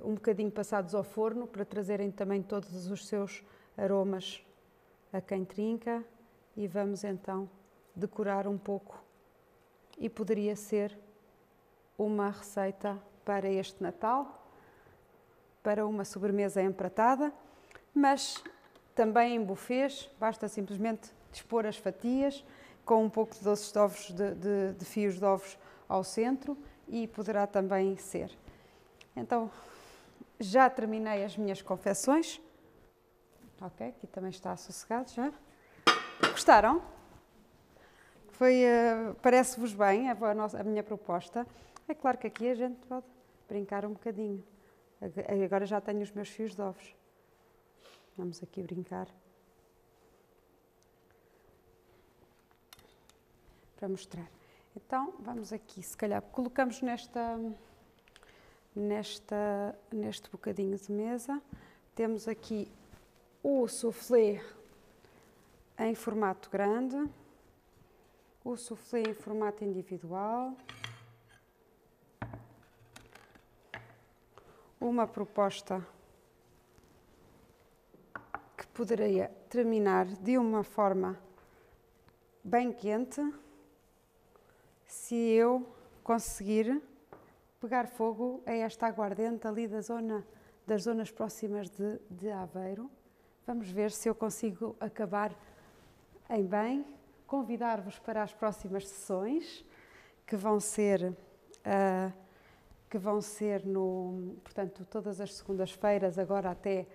[SPEAKER 3] um bocadinho passados ao forno para trazerem também todos os seus aromas a quem trinca, e vamos então decorar um pouco, e poderia ser uma receita para este Natal, para uma sobremesa empratada, mas também em buffets, basta simplesmente dispor as fatias com um pouco de doces de ovos, de fios de ovos ao centro, e poderá também ser. Então, já terminei as minhas confecções. Ok, aqui também está sossegado já. Gostaram? Parece-vos bem a minha proposta? É claro que aqui a gente pode brincar um bocadinho. Agora já tenho os meus fios de ovos. Vamos aqui brincar. Para mostrar. Então, vamos aqui, se calhar, colocamos neste bocadinho de mesa. Temos aqui o soufflé em formato grande, o soufflé em formato individual, uma proposta que poderia terminar de uma forma bem quente, se eu conseguir pegar fogo a esta aguardente ali das zonas próximas de Aveiro. Vamos ver se eu consigo acabar em bem. Convidar-vos para as próximas sessões, que vão ser portanto, todas as segundas-feiras, agora até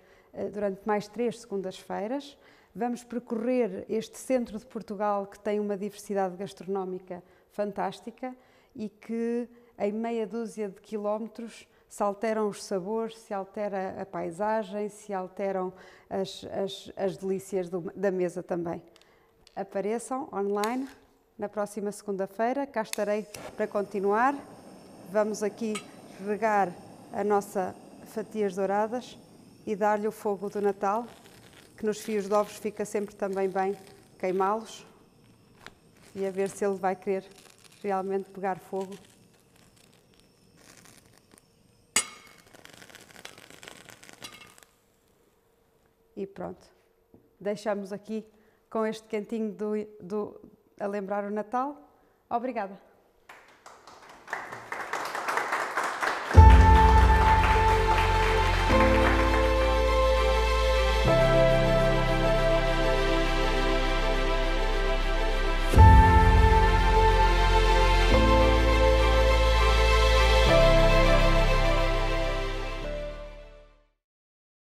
[SPEAKER 3] durante mais 3 segundas-feiras. Vamos percorrer este centro de Portugal, que tem uma diversidade gastronómica fantástica e que em meia dúzia de quilómetros se alteram os sabores, se altera a paisagem, se alteram as delícias da mesa também. Apareçam online na próxima segunda-feira, cá estarei para continuar. Vamos aqui regar a nossa fatias douradas e dar-lhe o fogo do Natal, que nos fios de ovos fica sempre também bem queimá-los, e a ver se ele vai querer realmente pegar fogo. E pronto, deixamos aqui com este cantinho a lembrar o Natal. Obrigada!